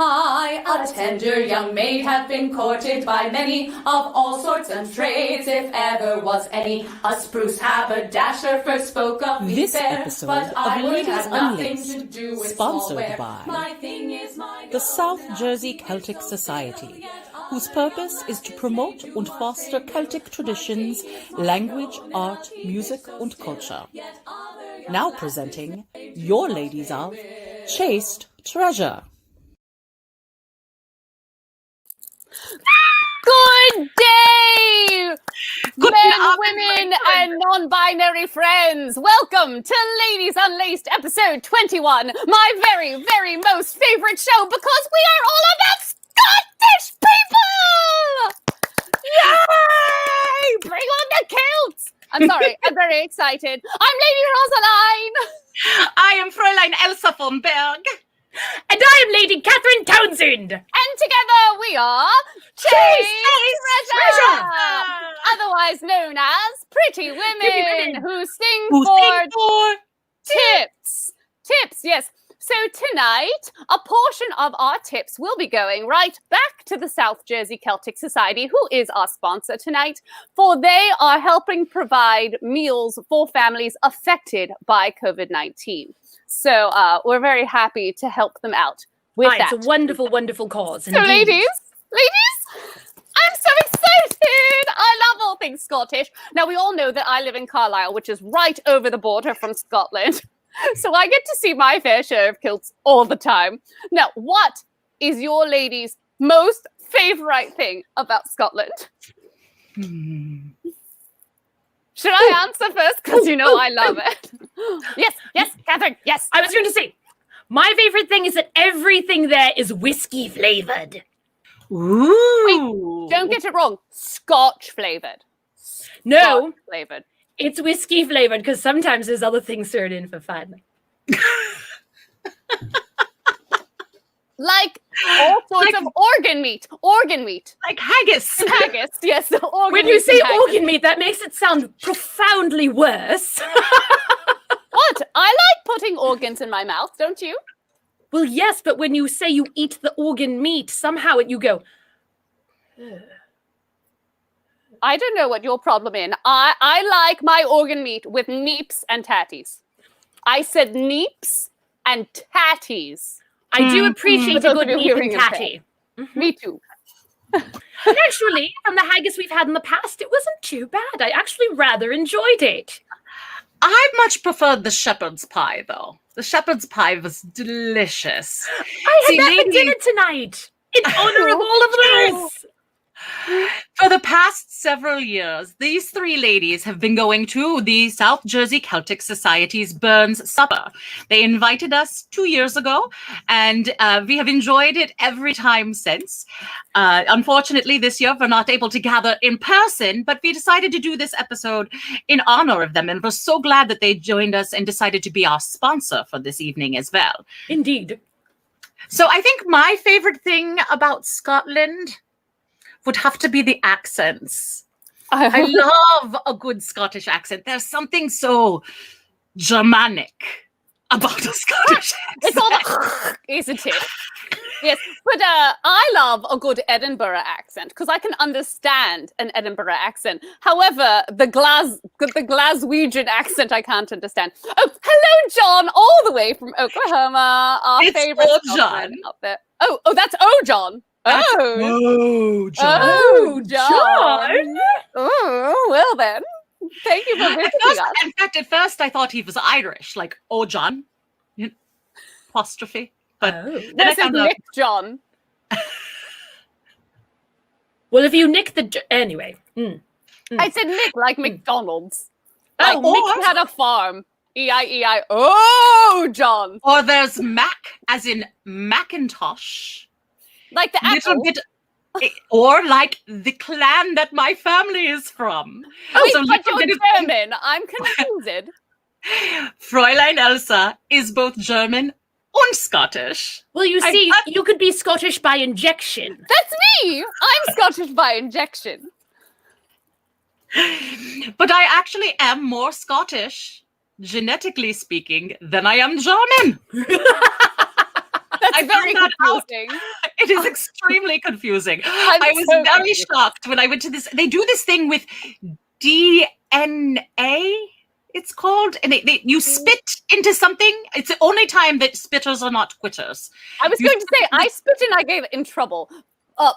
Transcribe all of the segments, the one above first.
I, a tender young maid, have been courted by many of all sorts and trades, if ever was any. A spruce haberdasher first spoke of me This fair, episode but of I would Ladies have nothing Unlaced, to do with sponsored smallware. by My thing is my the South Jersey Celtic Society, whose purpose is to promote and foster Celtic traditions, language, art, music and culture. Now presenting your ladies of Chaste Treasure. Good day, Good men, afternoon, women, and non-binary friends. Welcome to Ladies Unlaced, episode 21, my very, very most favorite show because we are all about Scottish people! Yay! Bring on the kilts! I'm sorry, I'm very excited. I'm Lady Rosaline. I am Fräulein Elsa von Berg. And I am Lady Katherine Townsend. And together we are Chaste Treasure! Otherwise known as Pretty Women, who sing for tips. Tips, yes. So tonight, a portion of our tips will be going right back to the South Jersey Celtic Society, who is our sponsor tonight, for they are helping provide meals for families affected by COVID-19. So we're very happy to help them out with that. It's a wonderful, wonderful cause. So ladies, I'm so excited! I love all things Scottish. Now, we all know that I live in Carlisle, which is right over the border from Scotland. So I get to see my fair share of kilts all the time. Now, what is your ladies' most favourite thing about Scotland? Should I answer first? Because you know I love it. Yes, Catherine, yes. I was going to say, my favorite thing is that everything there is whiskey flavored. Ooh. Wait, don't get it wrong. Scotch flavoured. No, Flavoured. it's whiskey flavored because sometimes there's other things thrown in for fun. Like all sorts of organ meat. Like haggis. Haggis, yes. Organ When meat you say and haggis. organ meat, that makes it sound profoundly worse. What? I like putting organs in my mouth, don't you? Well, yes, but when you say you eat the organ meat, somehow you go, I don't know what your problem is. I like my organ meat with neeps and tatties. I said neeps and tatties. I do appreciate a good Those of you neep and hearing tatty. Me too. And actually, from the haggis we've had in the past, it wasn't too bad. I actually rather enjoyed it. I much preferred the shepherd's pie, though. The shepherd's pie was delicious. I had that for dinner tonight. In honor of all of this. For the past several years, these three ladies have been going to the South Jersey Celtic Society's Burns Supper. They invited us 2 years ago, and we have enjoyed it every time since. Unfortunately, this year we're not able to gather in person, but we decided to do this episode in honor of them, and we're so glad that they joined us and decided to be our sponsor for this evening as well. Indeed. So I think my favorite thing about Scotland would have to be the accents. I love a good Scottish accent. There's something so Germanic about a Scottish accent. It's all the isn't it? Yes, but I love a good Edinburgh accent because I can understand an Edinburgh accent. However, the Glaswegian accent I can't understand. Oh, hello, John, all the way from Oklahoma. Our It's favorite John up there. Oh, that's John. Oh, John. Oh, John. Oh, well then. Thank you for visiting us. In fact, at first I thought he was Irish, like, oh, John. Apostrophe. But then This I is found out. Nick John. Well, if you nick the... Anyway. I said Nick, like McDonald's. Oh, Like Nick or- had a farm. E-I-E-I. Oh, John. Or there's Mac, as in Macintosh. Like the Little apple. bit, or like the clan that my family is from. Wait, So but little you're bit of- German. I'm confused. Fräulein Elsa is both German and Scottish. Well, you see, you could be Scottish by injection. That's me. I'm Scottish by injection. But I actually am more Scottish, genetically speaking, than I am German. That's very confusing. It is extremely confusing. I'm I was so very confused. shocked when I went to this. They do this thing with DNA, it's called, and you spit into something. It's the only time that spitters are not quitters. I was going to say, I spit and I gave it in trouble. Paul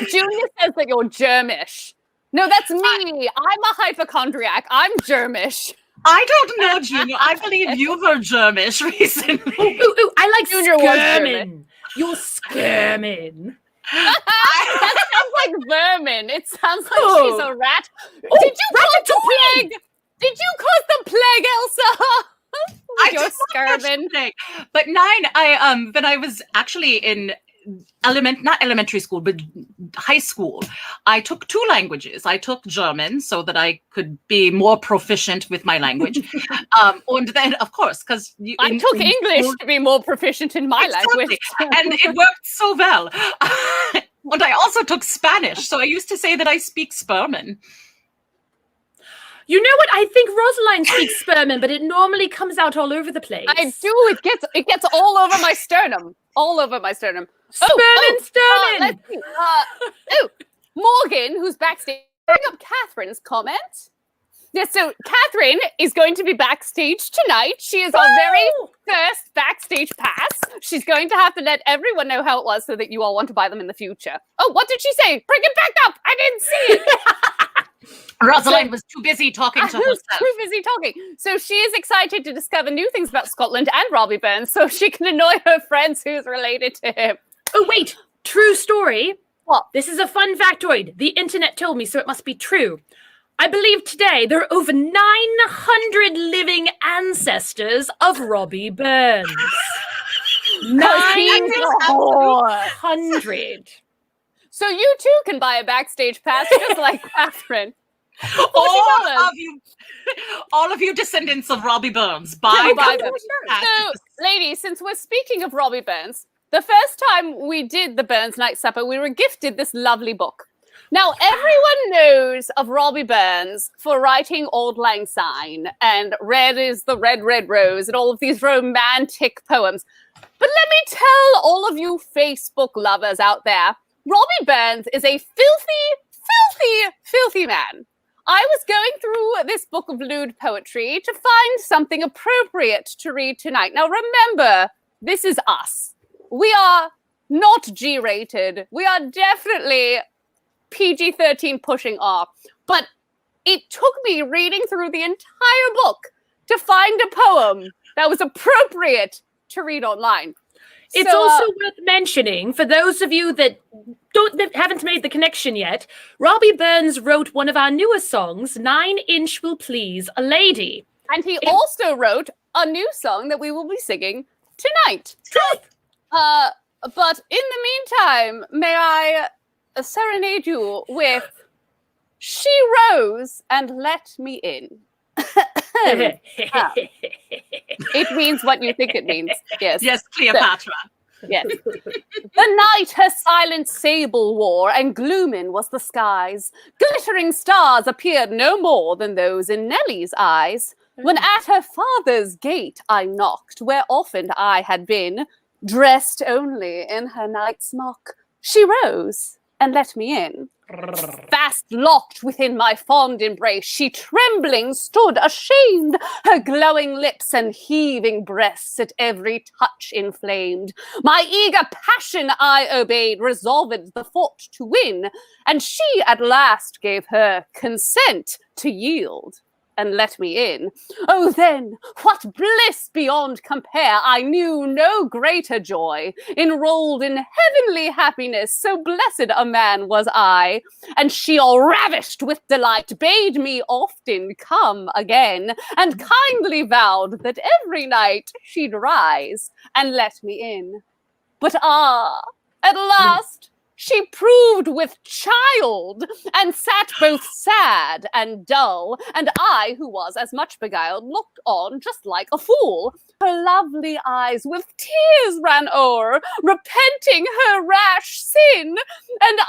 Junior says that you're Germish. No, that's me. I'm a hypochondriac. I'm Germish. I don't know, Junior. I believe you were Germish recently. Ooh, I like Junior was skirmin. You're skirmin. That sounds like vermin. It sounds like she's a rat. Did you cause the plague? Did you cause the plague, Elsa? You're skirmin. But Nine, when I was actually in not elementary school, but high school, I took 2 languages. I took German so that I could be more proficient with my language. And then, of course, because I took English to be more proficient in my language. And it worked so well. And I also took Spanish, so I used to say that I speak Sperman. You know what? I think Rosaline speaks Sperman, but it normally comes out all over the place. I do. It gets all over my sternum. All over my sternum. Sperman. Let's see. Morgan, who's backstage, bring up Catherine's comment. Yes, so Katherine is going to be backstage tonight. She is our very first backstage pass. She's going to have to let everyone know how it was so that you all want to buy them in the future. Oh, what did she say? Bring it back up. I didn't see it. Rosaline was too busy talking to herself. Too busy talking. So she is excited to discover new things about Scotland and Robbie Burns so she can annoy her friends who's related to him. Oh, wait. True story. What? This is a fun factoid. The internet told me, so it must be true. I believe today there are over 900 living ancestors of Robbie Burns. 900. So you too can buy a backstage pass just like Katherine. All of you descendants of Robbie Burns, buy them. So, ladies, since we're speaking of Robbie Burns, the first time we did the Burns Night Supper, we were gifted this lovely book. Now, everyone knows of Robbie Burns for writing Auld Lang Syne and Red is the Red, Red Rose and all of these romantic poems. But let me tell all of you Facebook lovers out there, Robbie Burns is a filthy man. I was going through this book of lewd poetry to find something appropriate to read tonight. Now, remember, this is us. We are not G-rated. We are definitely PG-13 pushing R. But it took me reading through the entire book to find a poem that was appropriate to read online. It's also worth mentioning, for those of you that haven't made the connection yet, Robbie Burns wrote one of our newest songs, 9 Inch Will Please a Lady. And he also wrote a new song that we will be singing tonight. But in the meantime, may I serenade you with She Rose and Let Me In. It means what you think it means. Yes. Yes, Cleopatra. Yes. The night her silent sable wore, and gloomin' was the skies. Glittering stars appeared no more than those in Nellie's eyes. When at her father's gate I knocked, where often I had been, dressed only in her night smock, she rose and let me in. Fast locked within my fond embrace, she trembling stood ashamed, her glowing lips and heaving breasts at every touch inflamed. My eager passion I obeyed, resolved the fought to win, and she at last gave her consent to yield and let me in. Oh then, what bliss beyond compare! I knew no greater joy. Enrolled in heavenly happiness, so blessed a man was I. And she, all ravished with delight, bade me often come again, and kindly vowed that every night she'd rise and let me in. But at last she proved with child, and sat both sad and dull, and I, who was as much beguiled, looked on just like a fool. Her lovely eyes with tears ran o'er, repenting her rash sin, and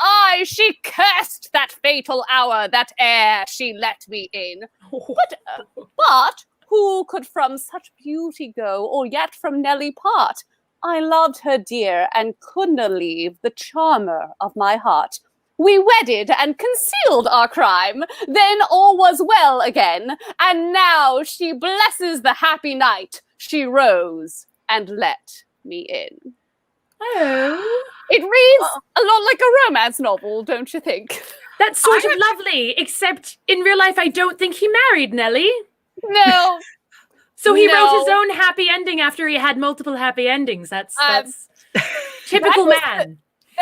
she cursed that fatal hour that ere she let me in. But who could from such beauty go, or yet from Nellie part? I loved her dear and couldna leave the charmer of my heart. We wedded and concealed our crime. Then all was well again. And now she blesses the happy night. She rose and let me in. Oh. It reads a lot like a romance novel, don't you think? That's sort of lovely, except in real life I don't think he married Nellie. No. So he wrote his own happy ending after he had multiple happy endings. That's typical man.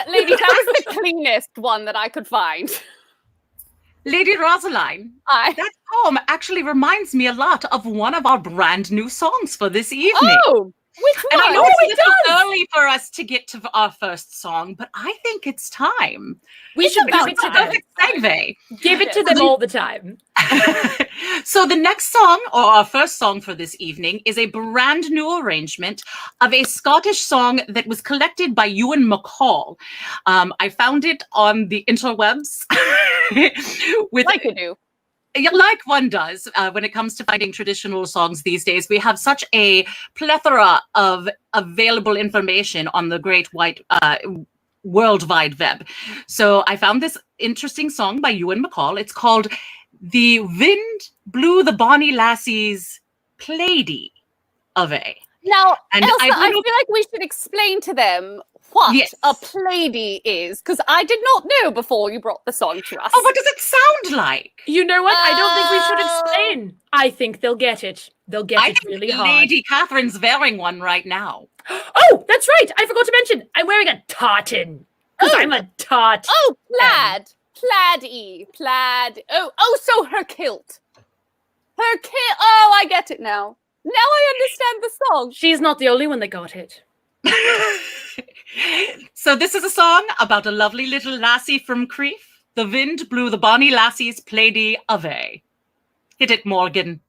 Lady, that was the cleanest one that I could find. Lady Rosaline, that poem actually reminds me a lot of one of our brand new songs for this evening. Oh, which one? And I know it's a little early for us to get to our first song, but I think it's time. We should give it to them. Segue. Give it to them all the time. So the next song, or our first song for this evening, is a brand new arrangement of a Scottish song that was collected by Ewan MacColl. I found it on the interwebs. Like you do. Like one does when it comes to finding traditional songs these days. We have such a plethora of available information on the great white World Wide Web. So I found this interesting song by Ewan MacColl. It's called The Wind Blew the Bonnie Lassie's Plaide Away. Now, and Elsa, I feel like we should explain to them what a Plaide is, because I did not know before you brought the song to us. Oh, what does it sound like? You know what? I don't think we should explain. I think they'll get it. They'll get it really hard. Lady Catherine's wearing one right now. Oh, that's right. I forgot to mention. I'm wearing a tartan. Because I'm a tart. Oh, plaid. Plaid-y. Plaid. Oh, so her kilt. Her kilt. Oh, I get it now. Now I understand the song. She's not the only one that got it. So this is a song about a lovely little lassie from Crieff. The wind blew the bonny lassie's plaidie away. Hit it, Morgan.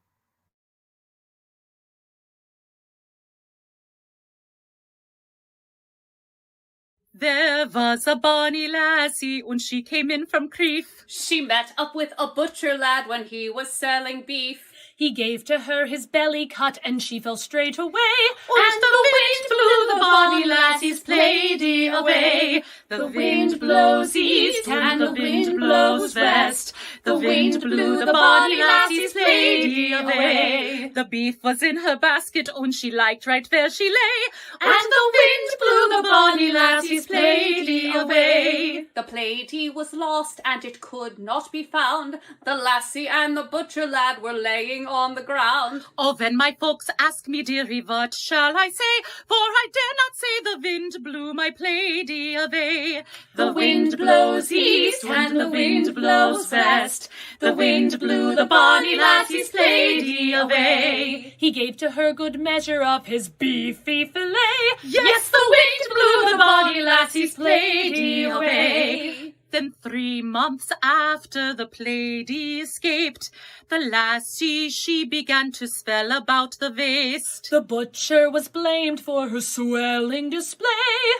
There was a bonny lassie, and she came in from Crieff. She met up with a butcher lad when he was selling beef. He gave to her his belly cut, and she fell straight away. And the wind blew the bonny lassie's plaidie away. The wind blows east, and the wind blows west. The wind blew the bonny lassie's plaidie away. The beef was in her basket, and she liked right where she lay. And the wind blew the bonny lassie's plaidie away. The plaidie was lost, and it could not be found. The lassie and the butcher lad were laying on the ground. Oh, when my folks ask me, dearie, what shall I say? For I dare not say the wind blew my plaidie away. The wind blows east, and the wind blows west. The wind blew the bonny lassie's plaidie away. He gave to her good measure of his beefy fillet. Yes, the wind blew the bonny lassie's plaidie away. Then 3 months after the plaidie escaped, the lassie she began to swell about the waist. The butcher was blamed for her swelling display.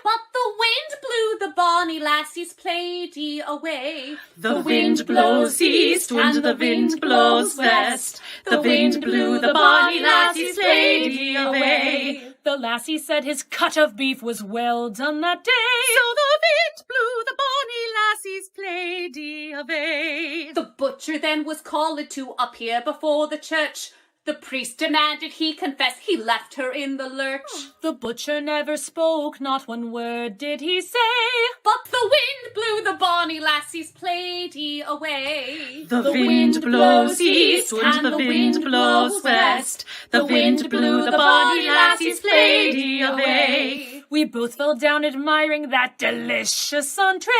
But the wind blew the bonny lassie's plaidie away. The wind blows east, and the wind blows west. The wind blew the bonny lassie's plaidie away. The lassie said his cut of beef was well done that day. So the wind blew the bonny lassie's plaidie away. The butcher then was called to appear before the church. The priest demanded he confess he left her in the lurch. The butcher never spoke, not one word did he say. But the wind blew the bonny lassie's plaidie away. The wind blows east, and the wind blows west. The wind blew the bonny lassie's plaidie away. We both fell down admiring that delicious entree.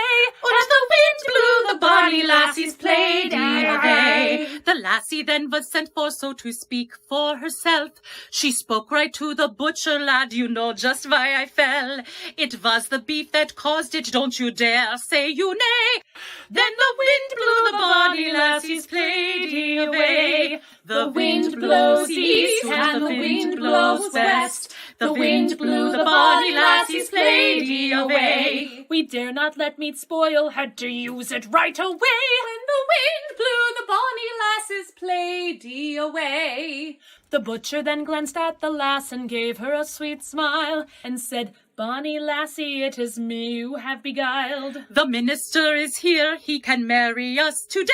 And the wind blew the bonny lassie's plaidie away. The lassie then was sent for so to speak for herself. She spoke right to the butcher lad, you know just why I fell. It was the beef that caused it, don't you dare say you nay. Then the wind blew the bonny lassie's plaidie away. The wind blows east, and the wind blows west. The wind blew the bonny lassie's Plaide away. We dare not let meat spoil, had to use it right away. When the wind blew the bonny lass's Plaide away. The butcher then glanced at the lass and gave her a sweet smile and said, "Bonny lassie, it is me you have beguiled." The minister is here, he can marry us today.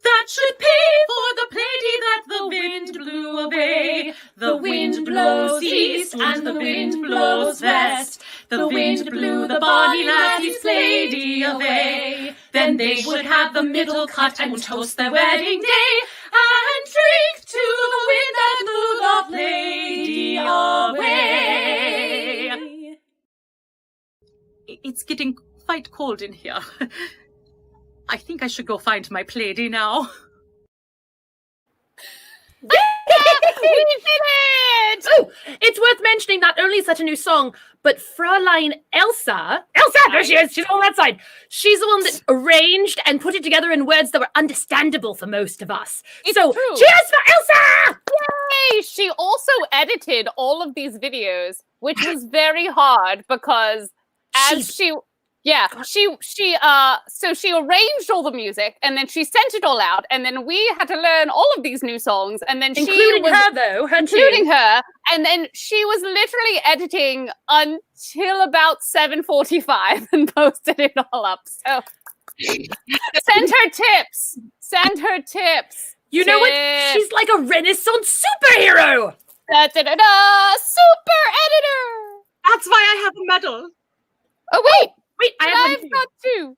That should pay for the Plaide that the wind blew away. The wind blows east and the wind blows west. The wind blew the bonny lassie's Plaide away. Then they would have the middle cut and toast their wedding day, and drink to the wind that blew the Plaide away. It's getting quite cold in here. I think I should go find my Plaide now. We did it! Oh, it's worth mentioning not only is that a new song, but Fräulein Elsa, there she is, she's on that side. She's the one that arranged and put it together in words that were understandable for most of us. It's so, true. Cheers for Elsa! Yay! She also edited all of these videos, which was very hard because she arranged all the music and then she sent it all out and then we had to learn all of these new songs and then including her, and then she was literally editing until about 7:45 and posted it all up. So send her tips. You know what? She's like a Renaissance superhero. Super editor. That's why I have a medal. Oh wait, I've got two.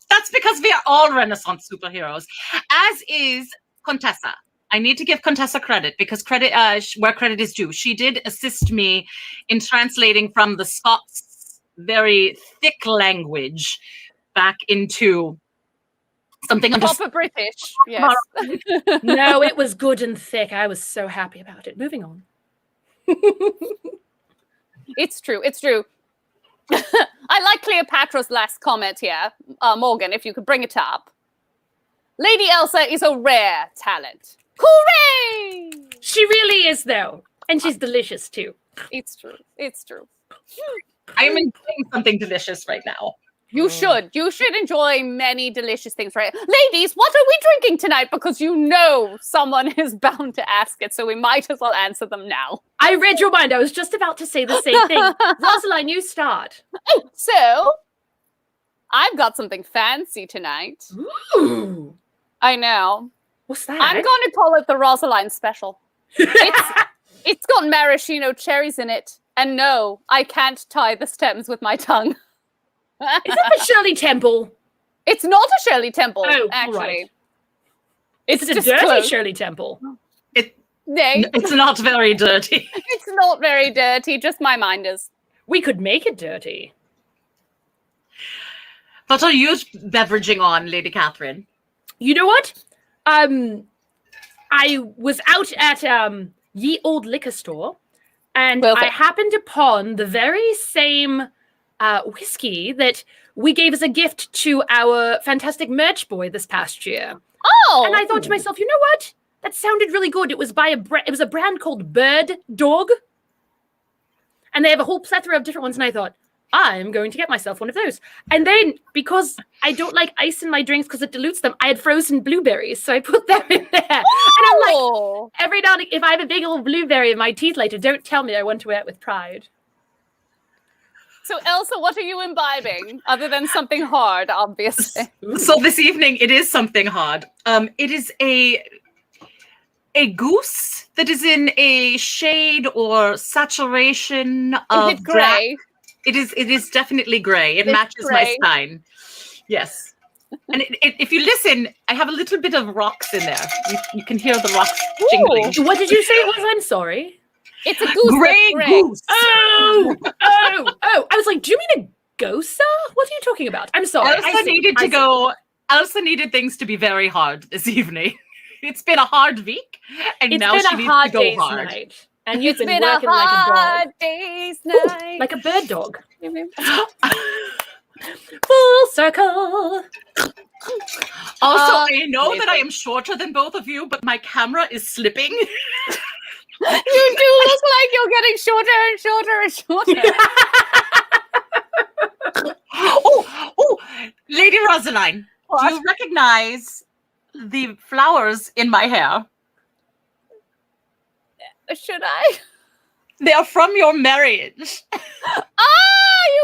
That's because we are all Renaissance superheroes, as is Contessa. I need to give Contessa credit because where credit is due. She did assist me in translating from the Scots' very thick language back into something proper British. Yes. No, it was good and thick. I was so happy about it. Moving on. It's true. I like Cleopatra's last comment here. Morgan, if you could bring it up. Lady Elsa is a rare talent. Hooray! She really is, though. And she's delicious, too. It's true. I'm enjoying something delicious right now. You should enjoy many delicious things, right? Ladies, what are we drinking tonight? Because you know someone is bound to ask it, so we might as well answer them now. I read your mind. I was just about to say the same thing. Rosaline, you start. So, I've got something fancy tonight. Ooh. I know. What's that? I'm going to call it the Rosaline Special. It's got maraschino cherries in it. And no, I can't tie the stems with my tongue. Is that the Shirley Temple? It's not a Shirley Temple, actually. Right. It's a just dirty close. Shirley Temple. It's not very dirty. It's not very dirty, just my mind is. We could make it dirty. What are you beveraging on, Lady Catherine? You know what? I was out at Ye Old Liquor Store, and I happened upon the very same whiskey that we gave as a gift to our fantastic merch boy this past year. Oh! And I thought to myself, you know what? That sounded really good. It was by it was a brand called Bird Dog. And they have a whole plethora of different ones. And I thought, I'm going to get myself one of those. And then, because I don't like ice in my drinks because it dilutes them, I had frozen blueberries. So I put them in there. Oh! And I'm like, every now and then, if I have a big old blueberry in my teeth later, don't tell me I want to wear it with pride. So, Elsa, what are you imbibing? Other than something hard, obviously. So this evening, it is something hard. It is a goose that is in a shade or saturation of Is it gray? It is definitely gray. It matches my spine. Yes. And if you listen, I have a little bit of rocks in there. You can hear the rocks jingling. What did you say it was? I'm sorry. It's a goose. Gray goose. Oh! I was like, do you mean a gosa? What are you talking about? I'm sorry. Elsa needed things to be very hard this evening. It's been a hard week, and now she needs to go hard. Night. And you've been a working like a hard dog. day's night. Like a bird dog. Full circle. Also, I know that I am shorter than both of you, but my camera is slipping. You do look like getting shorter and shorter and shorter. Oh, Lady Rosaline, What? do you recognize the flowers in my hair? Should I? They are from your marriage. You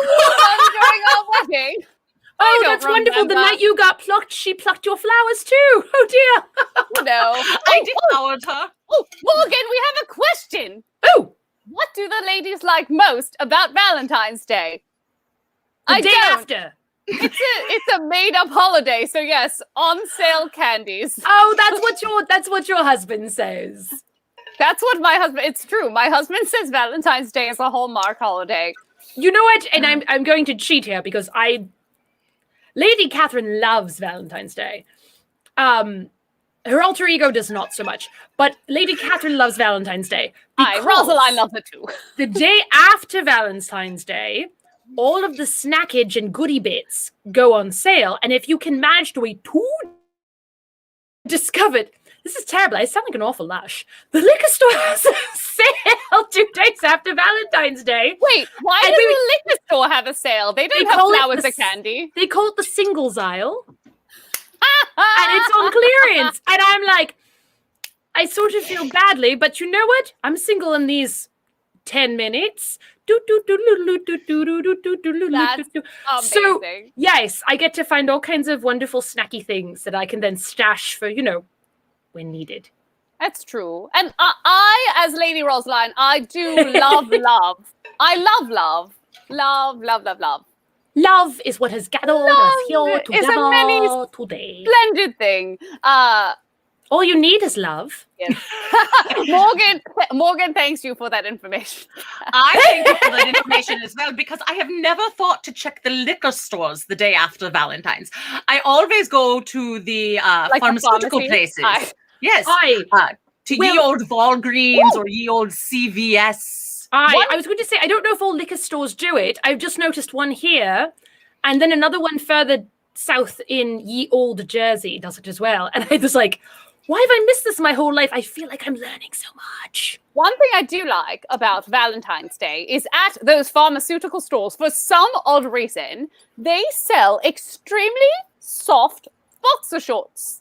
wore them during our wedding. Oh, that's wonderful. The night you got plucked, she plucked your flowers too. Oh, dear. No. I devoured her. Oh, Morgan, we have a question. Oh, What do the ladies like most about Valentine's Day? the day after. It's a made-up holiday, so yes, on-sale candies. Oh, that's what your husband says. That's what my husband. It's true. My husband says Valentine's Day is a Hallmark holiday. You know what? And I'm going to cheat here because Lady Catherine loves Valentine's Day. Her alter ego does not so much, but Lady Catherine loves Valentine's Day. Rosaline loves it too. The day after Valentine's Day, all of the snackage and goodie bits go on sale, and if you can manage to wait discovered. This is terrible. I sound like an awful lush. The liquor store has a sale 2 days after Valentine's Day. Wait, why does the liquor store have a sale? They don't have flowers or candy. They call it the singles aisle. And it's on clearance. And I'm like, I sort of feel badly, but you know what? I'm single in these 10 minutes. That's So, amazing. yes, I get to find all kinds of wonderful snacky things that I can then stash for, when needed. That's true. And I, as Lady Rosaline, I do love love. I love love. Love, love, love, love. Love is what has gathered us here is a many together today. Splendid thing. All you need is love. Yes. Morgan thanks you for that information. I thank you for that information as well, because I have never thought to check the liquor stores the day after Valentine's. I always go to the pharmaceutical places. Yes. To ye old Walgreens or ye old CVS. I was going to say, I don't know if all liquor stores do it. I've just noticed one here, and then another one further south in ye old Jersey does it as well. And I was like, why have I missed this my whole life? I feel like I'm learning so much. One thing I do like about Valentine's Day is at those pharmaceutical stores, for some odd reason, they sell extremely soft boxer shorts.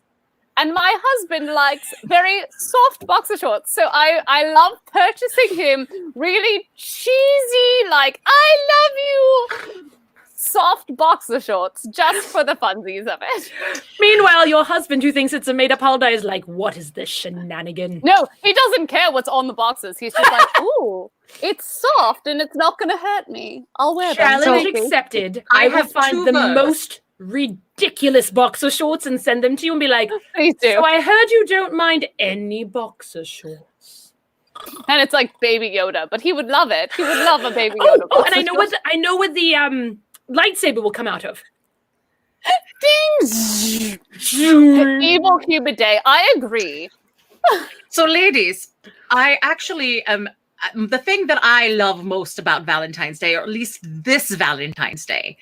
And my husband likes very soft boxer shorts. So I love purchasing him really cheesy, like, I love you, soft boxer shorts just for the funsies of it. Meanwhile, your husband, who thinks it's a made-up holiday, is like, what is this shenanigan? No, he doesn't care what's on the boxes. He's just like, ooh, it's soft and it's not going to hurt me. I'll wear them. Challenge accepted. I will find the most ridiculous boxer shorts and send them to you and be like, Please do. so I heard you don't mind any boxer shorts. And it's like Baby Yoda, but he would love it. He would love a Baby Yoda. Oh, and I know what the lightsaber will come out of. Ding! Evil Cupid Day. I agree. So, ladies, I actually the thing that I love most about Valentine's Day, or at least this Valentine's Day,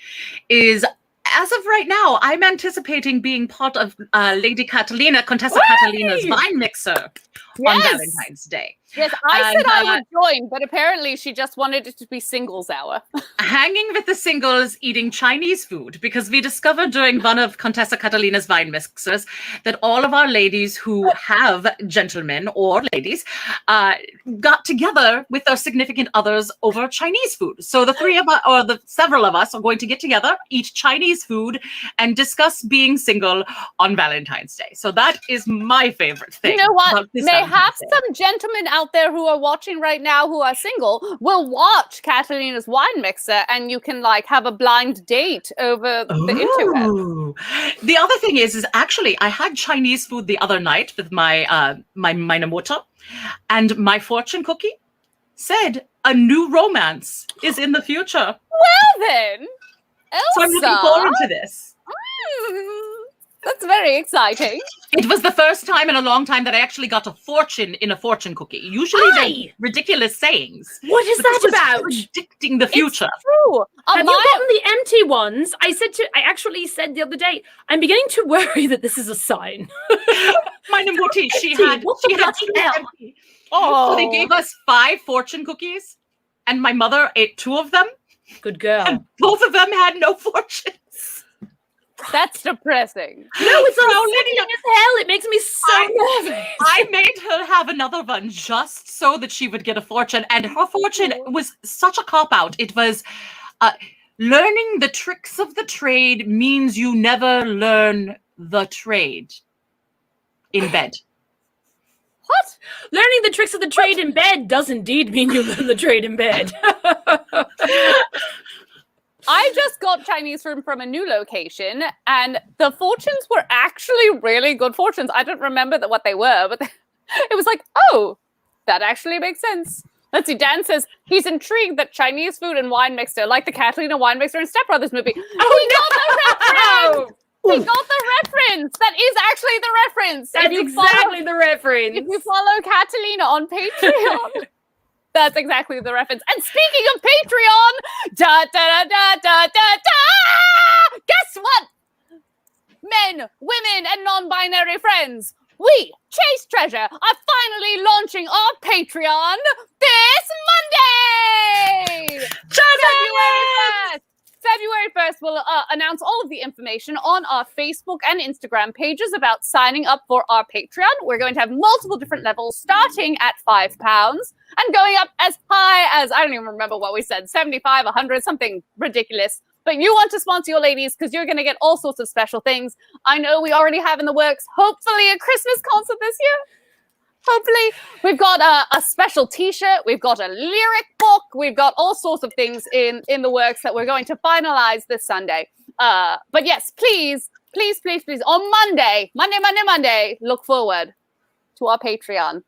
is, as of right now, I'm anticipating being part of Lady Catalina, Contessa Catalina's Vine Mixer on Valentine's Day. Yes, I said I would join, but apparently she just wanted it to be singles hour. Hanging with the singles, eating Chinese food, because we discovered during one of Contessa Catalina's Vine Mixers that all of our ladies who have gentlemen or ladies got together with their significant others over Chinese food. So the three of us, or the several of us, are going to get together, eat Chinese food, and discuss being single on Valentine's Day. So that is my favorite thing. You know what? Mayhaps some gentlemen out there who are watching right now who are single will watch Catalina's Wine Mixer, and you can have a blind date over the internet. The other thing is actually I had Chinese food the other night with my my Minamoto, and my fortune cookie said a new romance is in the future. Well then, Elsa. So I'm looking forward to this. That's very exciting. It was the first time in a long time that I actually got a fortune in a fortune cookie. Usually they're ridiculous sayings. What is that about? Predicting the future. It's true. Have you gotten the empty ones? I actually said the other day, I'm beginning to worry that this is a sign. My Namuti, she had Oh, So they gave us 5 fortune cookies, and my mother ate 2 of them, Good girl. and both of them had no fortunes. that's depressing. No, it's So not Lydia- sickening as hell. It makes me so nervous. I made her have another one just so that she would get a fortune, and her fortune was such a cop-out. It was, learning the tricks of the trade means you never learn the trade in bed. What? Learning the tricks of the trade in bed does indeed mean you learn the trade in bed. I just got Chinese food from a new location, and the fortunes were actually really good fortunes. I don't remember what they were, but it was like, oh, that actually makes sense. Let's see, Dan says he's intrigued that Chinese food and wine mixer, like the Kathleen and Wine Mixer and Step Brothers movie. He got the reference! He got the reference! That is actually the reference! That's exactly the reference. If you follow Catalina on Patreon, that's exactly the reference. And speaking of Patreon, da da da da da da da! Guess what? Men, women, and non-binary friends, we, Chase Treasure, are finally launching our Patreon this Monday! February 1st, we'll announce all of the information on our Facebook and Instagram pages about signing up for our Patreon. We're going to have multiple different levels starting at £5 and going up as high as, I don't even remember what we said, 75, 100, something ridiculous. But you want to sponsor your ladies because you're going to get all sorts of special things. I know we already have in the works, hopefully, a Christmas concert this year. Hopefully. We've got a special t-shirt. We've got a lyric book. We've got all sorts of things in the works that we're going to finalize this Sunday. But yes, please, on Monday, look forward to our Patreon.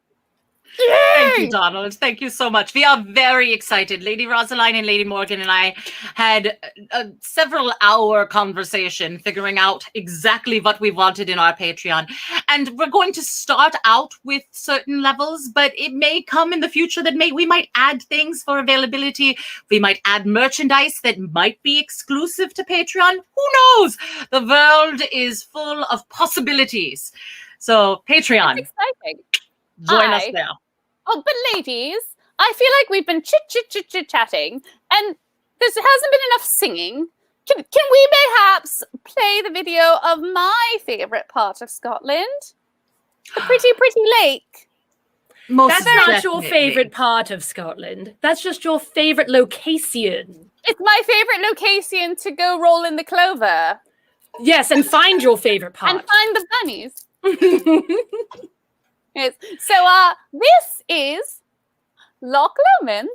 Thank you, Donald. Thank you so much. We are very excited. Lady Rosaline and Lady Morgan and I had a several-hour conversation figuring out exactly what we wanted in our Patreon. And we're going to start out with certain levels, but it may come in the future that we might add things for availability. We might add merchandise that might be exclusive to Patreon. Who knows? The world is full of possibilities. So, Patreon. That's exciting. Join us there. Oh, but ladies, I feel like we've been chit-chatting, and there hasn't been enough singing. Can we perhaps play the video of my favourite part of Scotland? The pretty lake. That's not your favourite part of Scotland. That's just your favourite location. It's my favourite location to go roll in the clover. Yes, and find your favourite part. And find the bunnies. Yes. So this is Loch Lomond.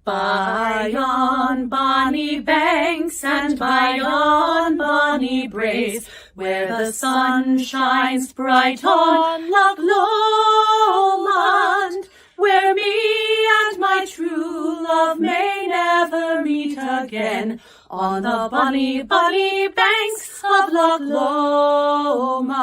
By yon bonny banks and by yon bonny braes, where the sun shines bright on Loch Lomond, where me and my true love may never meet again, on the bonny banks of Loch Lomond.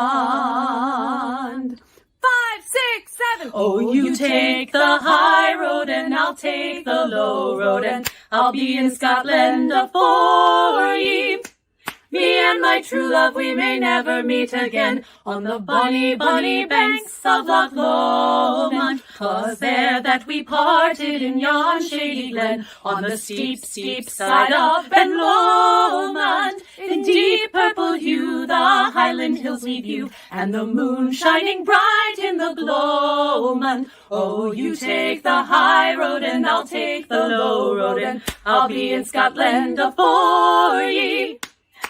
5, 6, 7. Oh, you take the high road and I'll take the low road, and I'll be in Scotland afore ye. Me and my true love, we may never meet again, on the bonny banks of Loch Lomond. 'Twas there that we parted in yon shady glen, on the steep side of Ben Lomond. In deep purple hue the Highland hills we view, and the moon shining bright in the gloamond. Oh, you take the high road and I'll take the low road, and I'll be in Scotland afore ye.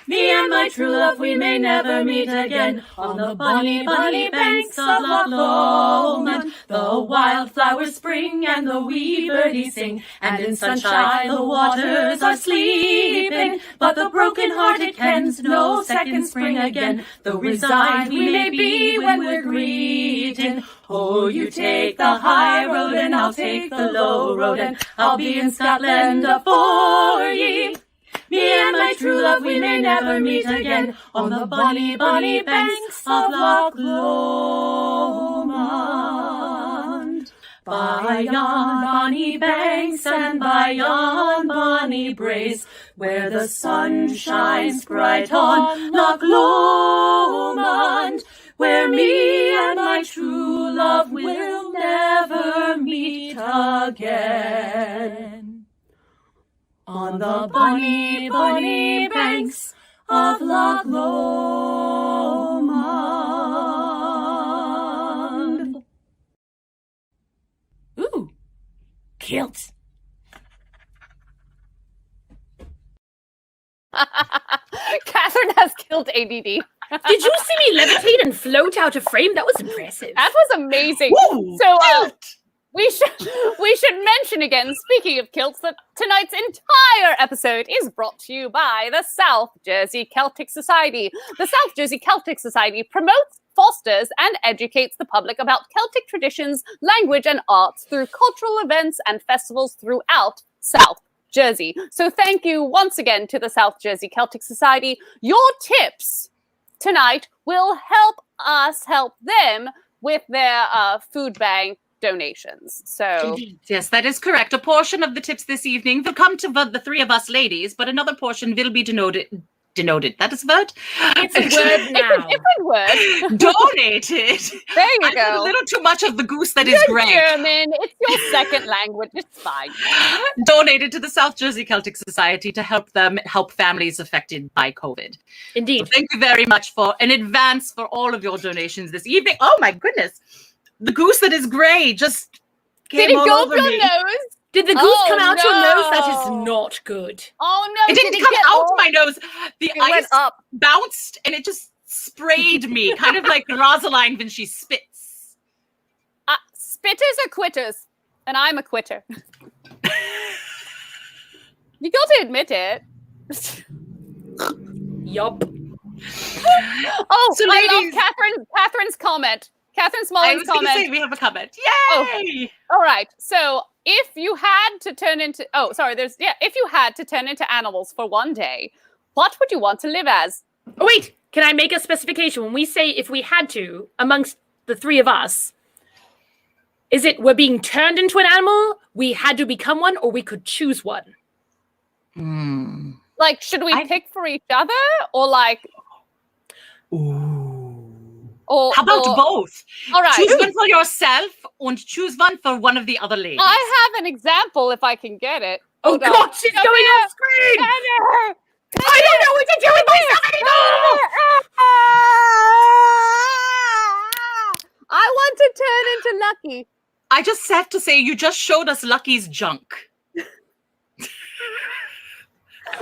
Me and my true love, we may never meet again, on the bonny banks of Loch Lomond. The wildflowers spring and the wee birdies sing, and in sunshine the waters are sleeping. But the broken-hearted kens no second spring again, though resigned we may be when we're greeting. Oh, you take the high road and I'll take the low road, and I'll be in Scotland afore ye. Me and my true love, we may never meet again, on the bonny banks of Loch Lomond. By yon bonny banks and by yon bonny braes, where the sun shines bright on Loch Lomond, where me and my true love will never meet again. On the bonny, bonny banks of Loch Lomond. Ooh, kilts. Catherine has killed ADD. Did you see me levitate and float out of frame? That was impressive. That was amazing. Woo! So we should mention again, speaking of kilts, that tonight's entire episode is brought to you by the South Jersey Celtic Society. The South Jersey Celtic Society promotes, fosters, and educates the public about Celtic traditions, language, and arts through cultural events and festivals throughout South Jersey. So thank you once again to the South Jersey Celtic Society. Your tips tonight will help us help them with their food bank donations. So Yes, that is correct. A portion of the tips this evening will come to the three of us ladies, but another portion will be denoted. That is a word? It's a word now. it's a different word. Donated. There you I put a go. little too much of the goose that is You're grey. German. It's your second language. It's fine. Donated to the South Jersey Celtic Society to help families affected by COVID. Indeed. So thank you very much in advance for all of your donations this evening. Oh my goodness. The goose that is grey just came Did it all go over up your me. nose? Did the goose Oh, come out your nose? That is no. not good. Oh no! It didn't Did come get out all- my nose. The It ice went up. bounced and it just sprayed me, kind of like Rosaline when she spits. Spitters are quitters, and I'm a quitter. You got to admit it. Yup. Oh, So, I ladies- love Catherine's comment. Catherine I Smalling's was going to comment. say we have a comment. Oh. Yay! All right. So if you had to turn into if you had to turn into animals for one day, what would you want to live as? Oh, wait. Can I make a specification? When we say if we had to, amongst the three of us, is it we're being turned into an animal, we had to become one, or we could choose one? Like, should we pick for each other, or like, or How about both? All right. Choose one for yourself and choose one for one of the other ladies. I have an example if I can get it. Oh, Hold on. God, she's Come going here. off screen! Heather! I don't know what to do with myself anymore! I want to turn into Lucky. I just have to say, you just showed us Lucky's junk.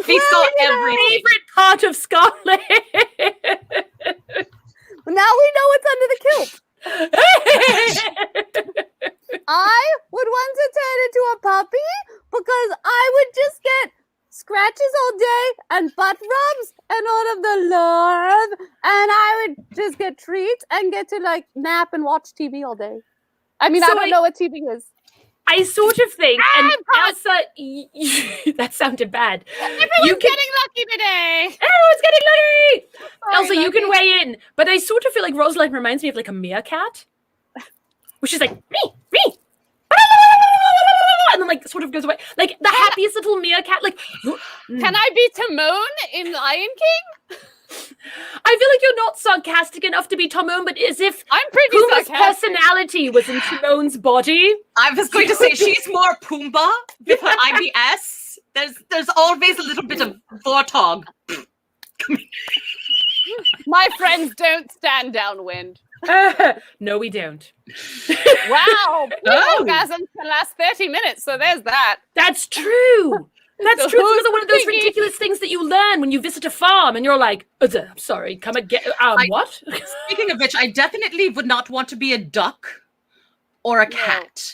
We saw everything. Favorite part of Scarlet. Now we know what's under the kilt. I would want to turn into a puppy because I would just get scratches all day and butt rubs and all of the love, and I would just get treats and get to like nap and watch TV all day. I mean, So I don't know what TV is. I sort of think, and God. Elsa, that sounded bad. Everyone's getting lucky today. Everyone's getting lucky! Sorry, Elsa, you can Lucky. weigh in, but I sort of feel like Rosaline reminds me of like a meerkat, which is like, me, and then like sort of goes away. Like the happiest little meerkat, like, Can I be Timon in Lion King? I feel like you're not sarcastic enough to be Timon, but as if I'm pretty Pumbaa's sarcastic. personality was in Timon's body. I was going to say she's more Pumbaa with her IBS. There's always a little bit of Warthog. My friends don't stand downwind. No, we don't. Wow, Oh. orgasms can last 30 minutes, so there's that. That's true. That's So true. who's It's another one of those thinking- ridiculous things that you learn when you visit a farm and you're like, I'm sorry, come and get, what? Speaking of which, I definitely would not want to be a duck or a cat.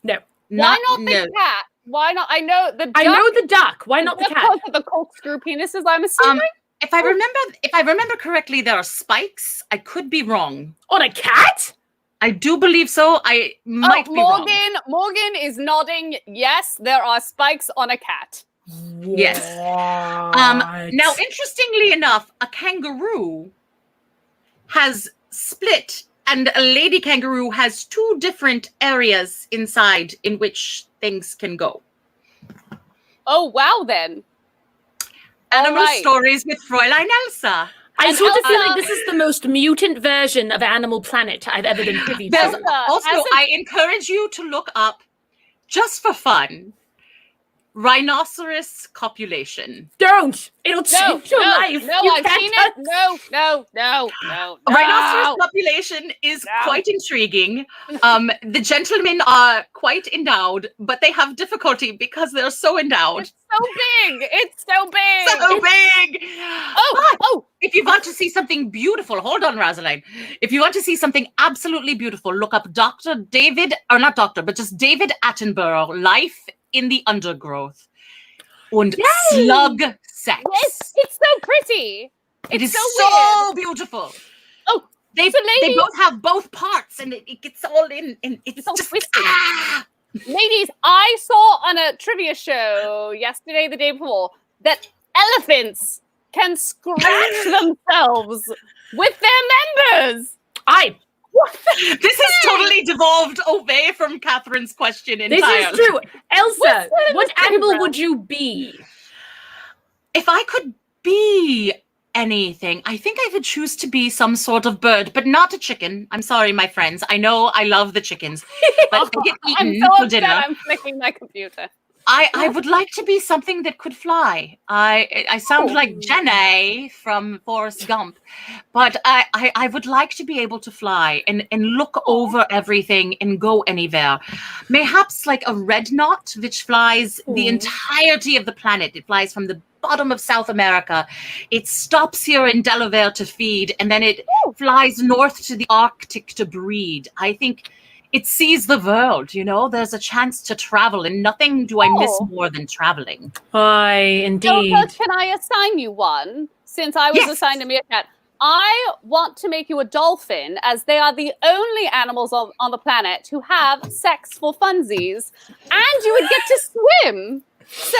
No. Why not the cat? Why not? I know the duck. I know the duck. Why not the just cat? because of the corkscrew penises, I'm assuming. If I remember correctly, there are spikes. I could be wrong. On a cat? I do believe so. I might be wrong. Morgan is nodding. Yes, there are spikes on a cat. Yes. Now, interestingly enough, a kangaroo has split And a lady kangaroo has 2 different areas inside in which things can go. Oh, wow, then. Animal right. stories with Fräulein Elsa. I And sort of feel Elsa- like this is the most mutant version of Animal Planet I've ever been privy to. There's Elsa, also, as a- I encourage you to look up, just for fun, rhinoceros copulation. Don't! It'll No, change your life. no, You I've can't seen have- it. No. Rhinoceros copulation is No. quite intriguing. The gentlemen are quite endowed, but they have difficulty because they're so endowed. It's so big. It's so big. So big! Oh, If you want to see something beautiful, hold on, Rosaline. If you want to see something absolutely beautiful, look up just David Attenborough, Life in the Undergrowth. Und slug sex. it's so pretty. It is so so beautiful. Oh, They so they ladies- both have both parts, and it gets all in, and it's so just twisty. Ladies, I saw on a trivia show yesterday, the day before, that elephants can scratch themselves with their members. This has totally devolved away from Catherine's question This entirely. is true. Elsa, what this animal from? would you be? If I could be anything, I think I would choose to be some sort of bird, but not a chicken. I'm sorry, my friends. I know I love the chickens, but they get I'm eaten so for upset. dinner. I'm flicking my computer. I would like to be something that could fly. I sound like Jenny from Forrest Gump, but I would like to be able to fly and look over everything and go anywhere. Mayhaps like a red knot, which flies the entirety of the planet. It flies from the bottom of South America. It stops here in Delaware to feed, and then it flies north to the Arctic to breed. I think it sees the world, you know? There's a chance to travel, and nothing do I miss more than traveling. Aye, indeed. Elsa, can I assign you one? Since I was Yes. assigned a meerkat. I want to make you a dolphin, as they are the only animals on the planet who have sex for funsies, and you would get to swim. So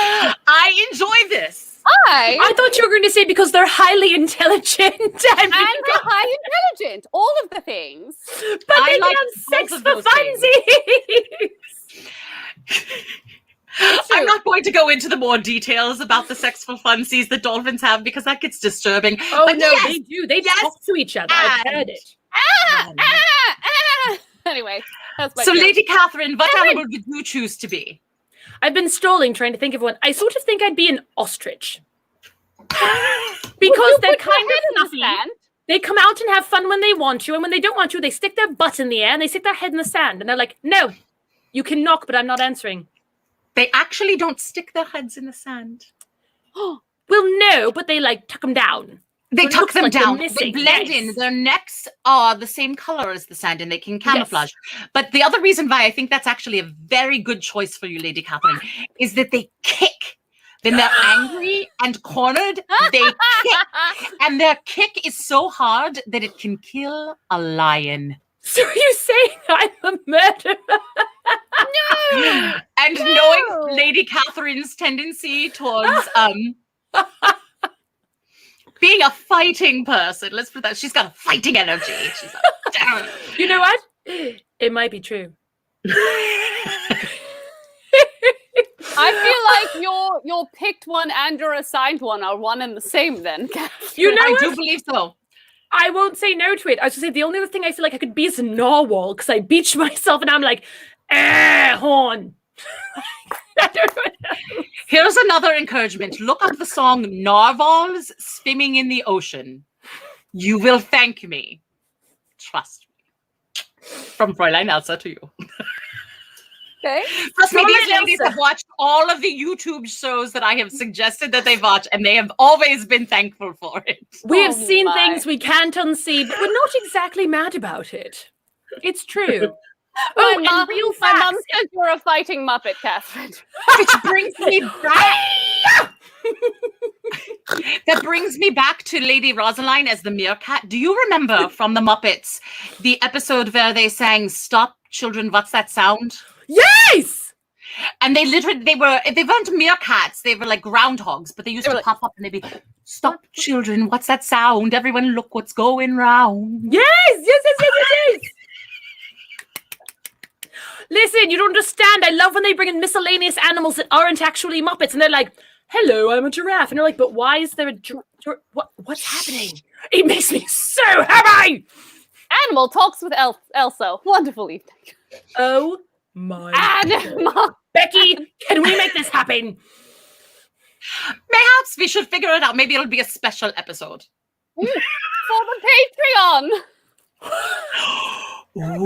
I enjoy this. I thought you were going to say because they're highly intelligent and they're high intelligent, all of the things. but I they like can have sex both of for those things. funsies. I'm not going to go into the more details about the sexual funsies that dolphins have because that gets disturbing. Oh But no, yes, they do. They yes, talk to each other. I've and- heard it. Anyway, that's my So, joke. Lady Catherine, what animal would you choose to be? I've been stalling trying to think of one. I sort of think I'd be an ostrich. Because they're Put your kind head of in the fluffy. sand. They come out and have fun when they want to, and when they don't want to, they stick their butt in the air and they stick their head in the sand. And they're like, no, you can knock, but I'm not answering. They actually don't stick their heads in the sand. Well, no, but they like tuck them down. They So it tuck looks them like they're down. They missing. blend Yes. in. Their necks are the same color as the sand, and they can camouflage. But the other reason why I think that's actually a very good choice for you, Lady Catherine, is that they kick. When they're angry and cornered, they kick. And their kick is so hard that it can kill a lion. So you're saying I'm a murderer? No. And knowing Lady Catherine's tendency towards being a fighting person, let's put that, she's got a fighting energy. She's like, You know what? It might be true. I feel like your picked one and your assigned one are one and the same then. You know I what? do believe so. I won't say no to it. I was going to say the only other thing I feel like I could be is a narwhal because I beach myself and I'm like, horn. I don't know. Here's another encouragement. Look up the song Narwhals Swimming in the Ocean. You will thank me. Trust me. From Fräulein Elsa to you. Okay. Plus, me, these Fräulein ladies Elsa. have watched all of the YouTube shows that I have suggested that they watch, and they have always been thankful for it. We have Oh seen my. things we can't unsee, but we're not exactly mad about it. It's true. My and mum- real My mum facts. says you're a fighting Muppet, Catherine. Which brings me back. That brings me back to Lady Rosaline as the meerkat. Do you remember from the Muppets the episode where they sang "Stop, Children, What's That Sound"? Yes! And they weren't meerkats, they were like groundhogs, but they used They to were like- pop up and they'd be, "Stop, children, what's that sound? Everyone look what's going round." Yes! Yes, yes, yes, yes, yes! Listen, you don't understand. I love when they bring in miscellaneous animals that aren't actually Muppets, and they're like, hello, I'm a giraffe. And they're like, but why is there a what's happening? It makes me so happy! Animal talks with Elsa. Wonderful evening. Oh my Animal. Becky, can we make this happen? Perhaps we should figure it out. Maybe it'll be a special episode. For the Patreon.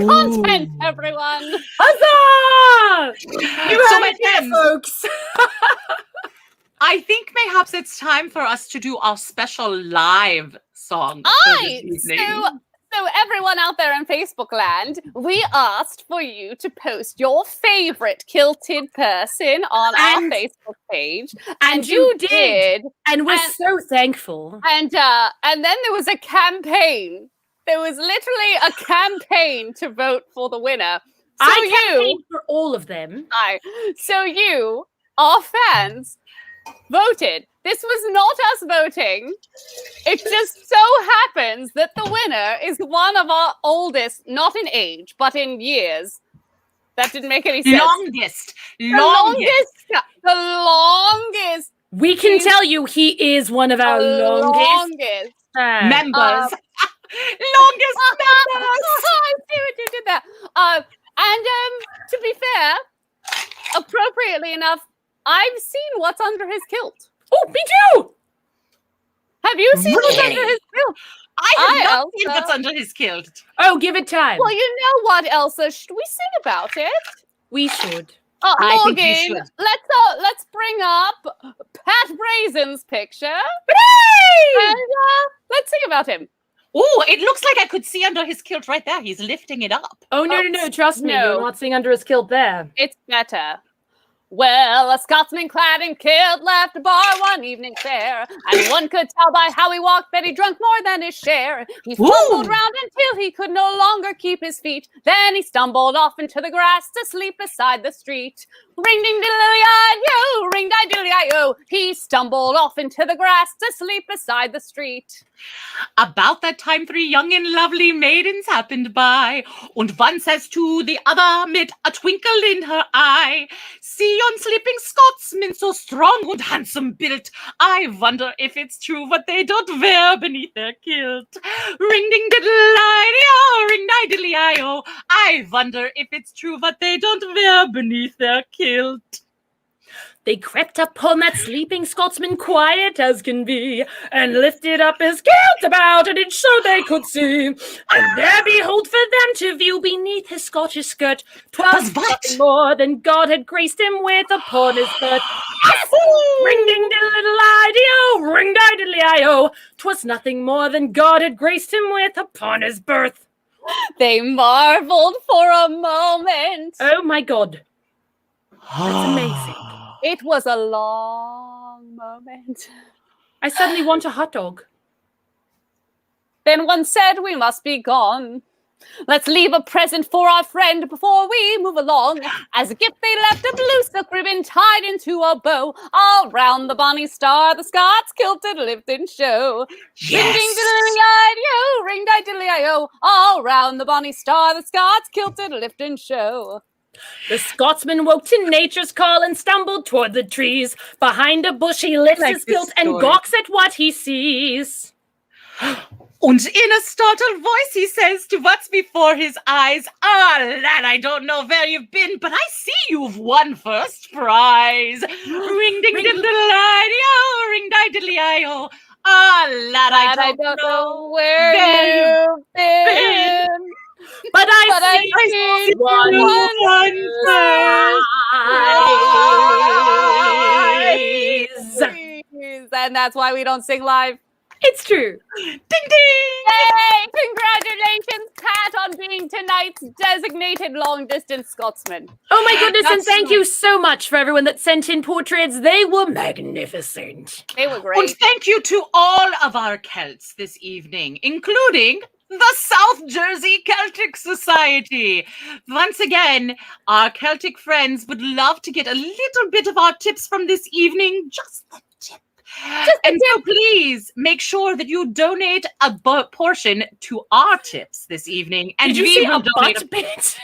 Content, everyone. Huzzah! You So heard it here, friends, folks. I think perhaps it's time for us to do our special live song for this evening. So everyone out there in Facebook land, we asked for you to post your favorite kilted person on our Facebook page, and you did, and we're so thankful. And then there was a campaign. There was literally a campaign to vote for the winner. So I campaigned for all of them. So you, our fans, voted. This was not us voting. It just so happens that the winner is one of our oldest, not in age, but in years. That didn't make any sense. The longest. We can tell you he is one of our longest members. Longest members. I see what you did there. And to be fair, appropriately enough, I've seen what's under his kilt. Oh, me too! Have you seen what's under his kilt? I have not seen what's under his kilt. Oh, give it time. Well, you know what, Elsa? Should we sing about it? We should. I Morgan, think we should. let's bring up Pat Brazen's picture. And let's sing about him. Oh, it looks like I could see under his kilt right there. He's lifting it up. Oh, no, trust me. no. You're not seeing under his kilt there. It's better. Well, a Scotsman clad in kilt left a bar one evening fair, and one could tell by how he walked that he drunk more than his share. He fumbled round until he could no longer keep his feet. Then he stumbled off into the grass to sleep beside the street. Ring ding diddly-i-yo, ring di diddly-i-yo. He stumbled off into the grass to sleep beside the street. About that time 3 young and lovely maidens happened by, und one says to the other mit a twinkle in her eye, see yon sleeping Scotsman so strong and handsome built, I wonder if it's true what they don't wear beneath their kilt. Ring ding diddle-i-yo, ring di diddly-i-yo, I wonder if it's true what they don't wear beneath their kilt. They crept upon that sleeping Scotsman quiet as can be, and lifted up his kilt about an inch so they could see. And there behold for them to view beneath his Scottish skirt, 'twas nothing more than God had graced him with upon his birth. Ring ding diddle-i-dio, ring di diddly-i-o, 'twas nothing more than God had graced him with upon his birth. They marveled for a moment. Oh my God. That's amazing. It was a long moment. I suddenly want a hot dog. Then one said, we must be gone. Let's leave a present for our friend before we move along. As a gift they left a blue silk ribbon tied into a bow. All round the bonny star the Scots kilted lived in show. Yes. Ring ding diddly-i-yo, ring di diddly-i-yo. All round the bonny star the Scots kilted lived in show. The Scotsman woke to nature's call and stumbled toward the trees. Behind a bush he lifts his kilt and gawks at what he sees. Und in a startled voice he says to what's before his eyes, ah, lad, I don't know where you've been, but I see you've won first prize. Ring ding diddle-i-yo, ring di diddly-i-yo. Ah, lad, I don't know where you've been. But I see one prize. And that's why we don't sing live. It's true. Ding ding! Yay! Congratulations, Pat, on being tonight's designated long-distance Scotsman. Oh my goodness, and thank you so much for everyone that sent in portraits. They were magnificent. They were great. And thank you to all of our Celts this evening, including the South Jersey Celtic Society. Once again, our Celtic friends would love to get a little bit of our tips from this evening, just a tip. So please make sure that you donate a portion to our tips this evening. And Did you we say will a donate butt bit?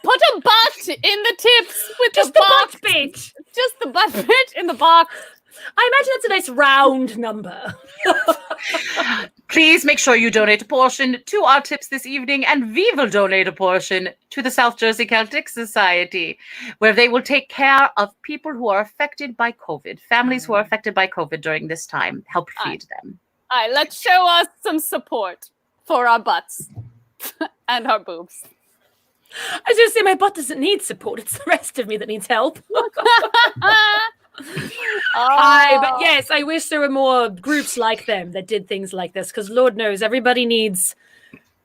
Put a butt in the tips with Just the the box. butt bit. Just the butt bit in the box. I imagine that's a nice round number. Please make sure you donate a portion to our tips this evening, and we will donate a portion to the South Jersey Celtic Society, where they will take care of people who are affected by COVID, families who are affected by COVID during this time, help feed them. All right, let's show us some support for our butts and our boobs. I was going to say my butt doesn't need support. It's the rest of me that needs help. But yes, I wish there were more groups like them that did things like this, because Lord knows everybody needs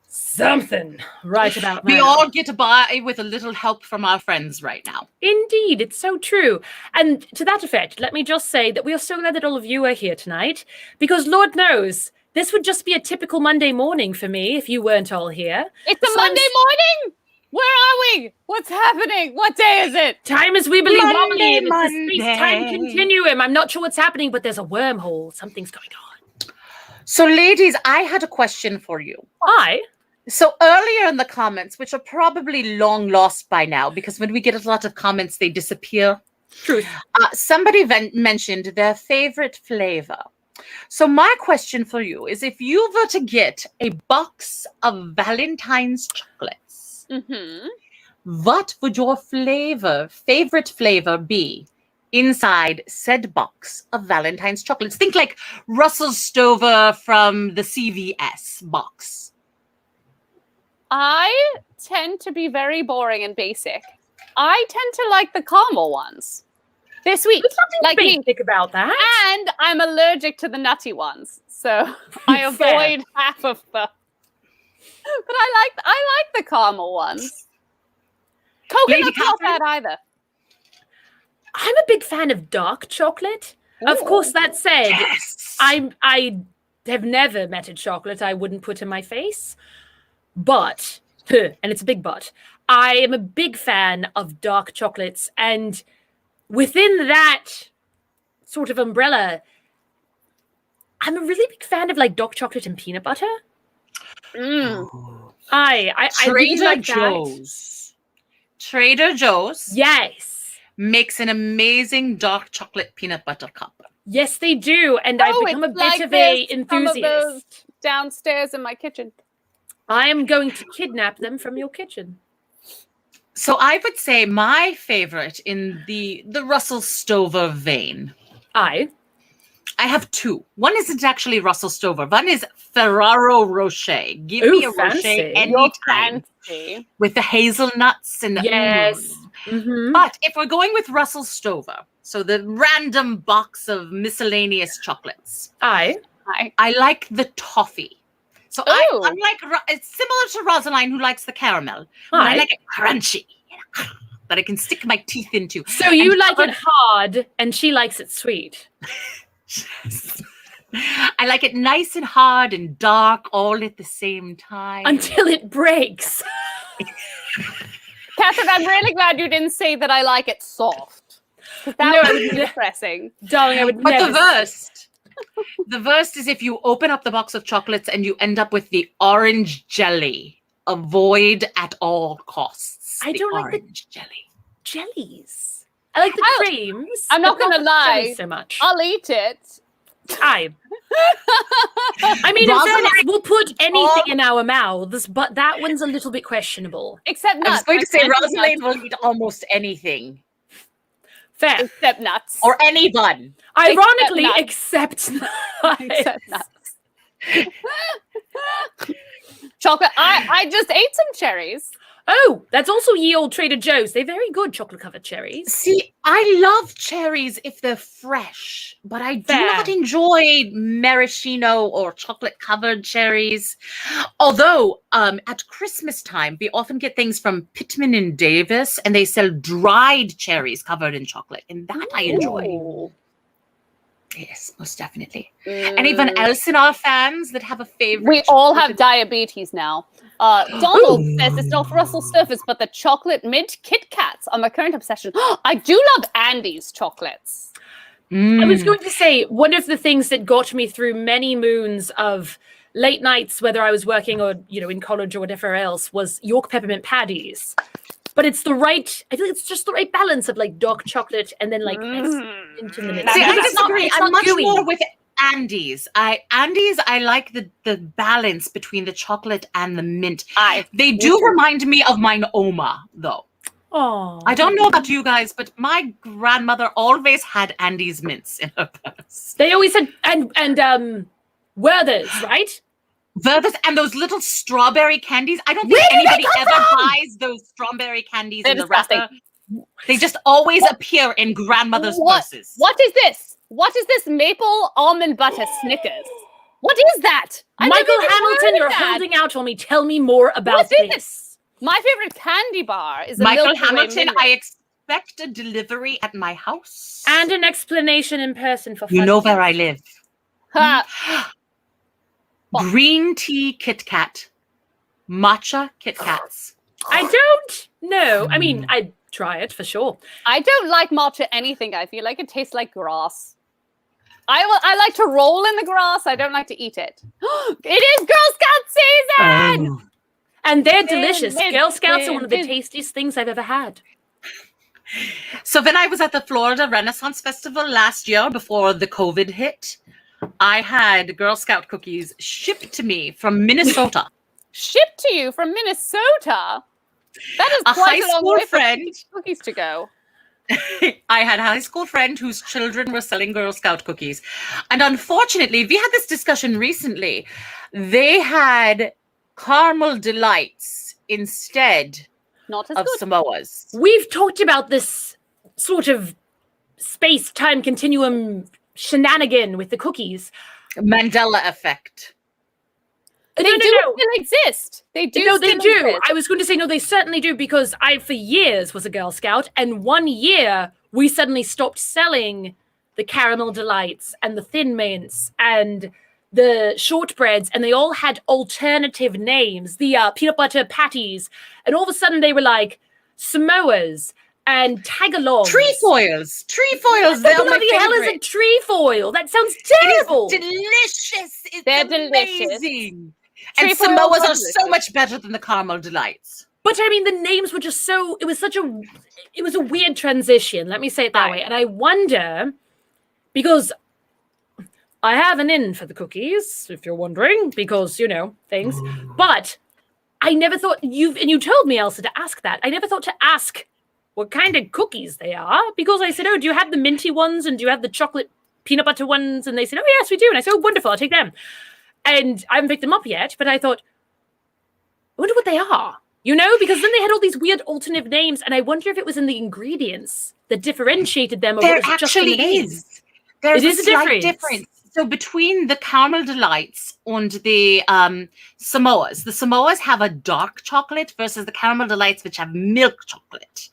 something right about now. We all get by with a little help from our friends right now. Indeed, it's so true. And to that effect, let me just say that we are so glad that all of you are here tonight, because Lord knows this would just be a typical Monday morning for me if you weren't all here. It's a Monday morning. Where are we? What's happening? What day is it? Time is wibbly wobbly and it's a Monday. space-time continuum. I'm not sure what's happening, but there's a wormhole. Something's going on. So, ladies, I had a question for you. Why? So earlier in the comments, which are probably long lost by now, because when we get a lot of comments, they disappear. Truth. Somebody mentioned their favorite flavor. So my question for you is, if you were to get a box of Valentine's chocolates, what would your favorite flavor be inside said box of Valentine's chocolates? Think like Russell Stover from the CVS box. I tend to be very boring and basic. I tend to like the caramel ones. They're sweet. There's nothing like me. basic about that. And I'm allergic to the nutty ones. So I avoid half of them. But I like the caramel ones. Coconut's not bad either. I'm a big fan of dark chocolate. Ooh. Of course, that said, Yes. I have never met a chocolate I wouldn't put in my face. But, and it's a big but, I am a big fan of dark chocolates. And within that sort of umbrella, I'm a really big fan of like dark chocolate and peanut butter. I really like Joe's. Trader Joe's. Yes. Makes an amazing dark chocolate peanut butter cup. Yes, they do. And I've become a bit of a enthusiast. Downstairs in my kitchen. I am going to kidnap them from your kitchen. So I would say my favorite in the Russell Stover vein. I have two. One isn't actually Russell Stover. One is Ferrero Rocher. Give me a fancy. Rocher anytime. With the hazelnuts and yes. Mm-hmm. But if we're going with Russell Stover, so the random box of miscellaneous chocolates, I like the toffee. So it's similar to Rosaline, who likes the caramel. But I like it crunchy, that I can stick my teeth into. So you like it hard, and she likes it sweet. I like it nice and hard and dark all at the same time. Until it breaks. Catherine, I'm really glad you didn't say that I like it soft. That would be depressing. Darling, I would but never. The worst is if you open up the box of chocolates and you end up with the orange jelly. Avoid at all costs. I don't like the jelly. Jellies. I like the creams. I'm not going to lie. So much. I'll eat it. I mean, in fairness, we'll put anything in our mouths, but that one's a little bit questionable. Except nuts. I was going to say Rosaline will eat almost anything. Fair. Except nuts. Or any bun. Ironically, except nuts. Except nuts. Chocolate. I just ate some cherries. Oh, that's also ye old Trader Joe's. They're very good chocolate-covered cherries. See, I love cherries if they're fresh, but I do not enjoy maraschino or chocolate-covered cherries. Although, at Christmas time, we often get things from Pittman and Davis, and they sell dried cherries covered in chocolate, and that I enjoy. Yes, most definitely. Anyone else in our fans that have a favorite? We all have diabetes now. Donald says it's not Russell Stover's, but the chocolate mint Kit Kats are my current obsession. I do love Andy's chocolates. I was going to say, one of the things that got me through many moons of late nights, whether I was working or, in college or whatever else, was York peppermint patties. but it's the right. I feel it's just the right balance of like dark chocolate and then like into the middle. See, I It's not- disagree. it's I'm not much gooey. more with Andes. I like the balance between the chocolate and the mint. They do remind me of mine Oma, though. Oh, I don't know about you guys, but my grandmother always had Andes mints in her purse. they always said and Werther's, right? Vervis and those little strawberry candies. I don't think Where do they anybody come ever from? buys those strawberry candies They're in the disgusting. wrapper. They just always appear in grandmother's purses. What is this? What is this maple almond butter Snickers? What is that? I've never Michael even heard Hamilton, of you're that. holding out on me. Tell me more about What is this. My favorite candy bar is a Michael Milky Way Hamilton, Mini I Mix. expect a delivery at my house. And an explanation in person for you fun. know where I live. Ha. Green tea Kit Kat. Matcha Kit Kats. I don't know. I mean, I'd try it for sure. I don't like matcha anything. I feel like it tastes like grass. I like to roll in the grass. I don't like to eat it. It is Girl Scout season! Oh. And they're Win, delicious. win, Girl Scouts are one of the win. tastiest things I've ever had. So when I was at the Florida Renaissance Festival last year before the COVID hit, I had Girl Scout cookies shipped to me from Minnesota. Shipped to you from Minnesota. That is A quite high a long school way for friend. cookies to go. I had a high school friend whose children were selling Girl Scout cookies. And unfortunately, we had this discussion recently. They had caramel delights instead Not as of good. Samoas. We've talked about this sort of space-time continuum shenanigan with the cookies. Mandela effect. They No, do no, no. still exist. They do. No, they still do. exist. I was going to say, no, they certainly do, because I, for years, was a Girl Scout, and 1 year we suddenly stopped selling the caramel delights and the thin mints and the shortbreads, and they all had alternative names, the peanut butter patties, and all of a sudden they were like Samoas and Tagalogs. Trefoils. What They're the my bloody hell is a favorite. trefoil? That sounds It is terrible. delicious. It's They're delicious. amazing. And Trefoils Samoas are are so delicious. much better than the caramel delights. But I mean, the names were just so, it was a weird transition. Let me say it that way. And I wonder, because I have an in for the cookies, if you're wondering, because, you know, things. But I never thought, you told me, Elsa, to ask that. I never thought to ask what kind of cookies they are, because I said, oh, do you have the minty ones? And do you have the chocolate peanut butter ones? And they said, oh, yes, we do. And I said, oh, wonderful, I'll take them. And I haven't picked them up yet, but I thought, I wonder what they are. You know, because then they had all these weird alternative names, and I wonder if it was in the ingredients that differentiated them. Or There was it just in the actually name. is. There's It is a a slight difference. So between the caramel delights and the Samoas have a dark chocolate versus the caramel delights, which have milk chocolate.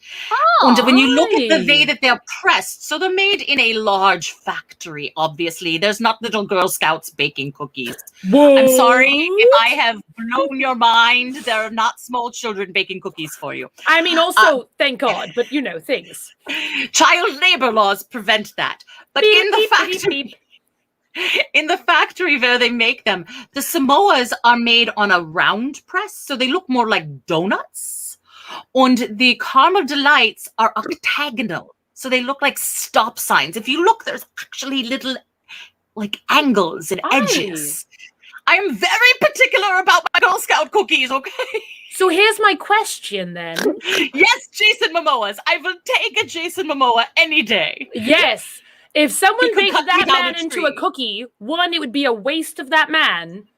And when you look at the way that they're pressed, so they're made in a large factory, obviously. There's not little Girl Scouts baking cookies. Whoa. I'm sorry if I have blown your mind. There are not small children baking cookies for you. I mean, also, thank God, but you know, things. Child labor laws prevent that. But Beep, in the beep, beep, factory, beep. in the factory where they make them, the Samoas are made on a round press, so they look more like donuts. And the caramel delights are octagonal, so they look like stop signs. If you look, there's actually little like angles and edges. I am very particular about my Girl Scout cookies, okay? So here's my question then. Yes, Jason Momoas. I will take a Jason Momoa any day. Yes. If someone He could baked cut that me down man a into a tree. cookie, one, it would be a waste of that man.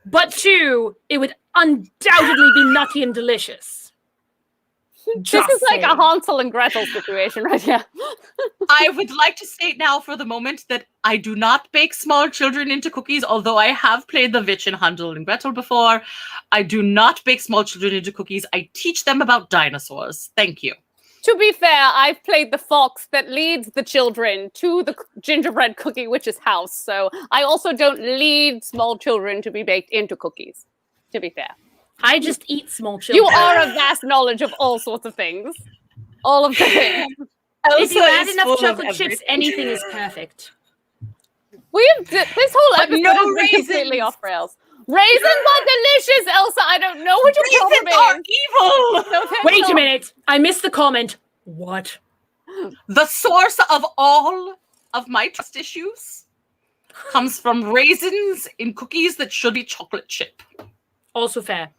But two, it would undoubtedly be nutty and delicious. This is like a Hansel and Gretel situation right here. I would like to state now for the moment that I do not bake small children into cookies, although I have played the witch in Hansel and Gretel before. I do not bake small children into cookies. I teach them about dinosaurs. Thank you. To be fair, I've played the fox that leads the children to the gingerbread cookie witch's house, so I also don't lead small children to be baked into cookies, to be fair. I just eat small children. You are a vast knowledge of all sorts of things. All of the things. If you Elsa add is enough full of chocolate chips, everything. anything is perfect. This whole But episode no has been raisins. completely off rails. Raisins are delicious, Elsa. I don't know what your problem Raisins are is. evil. No, they're Wait a not. minute. I missed the comment. What? The source of all of my trust issues comes from raisins in cookies that should be chocolate chip. Also fair.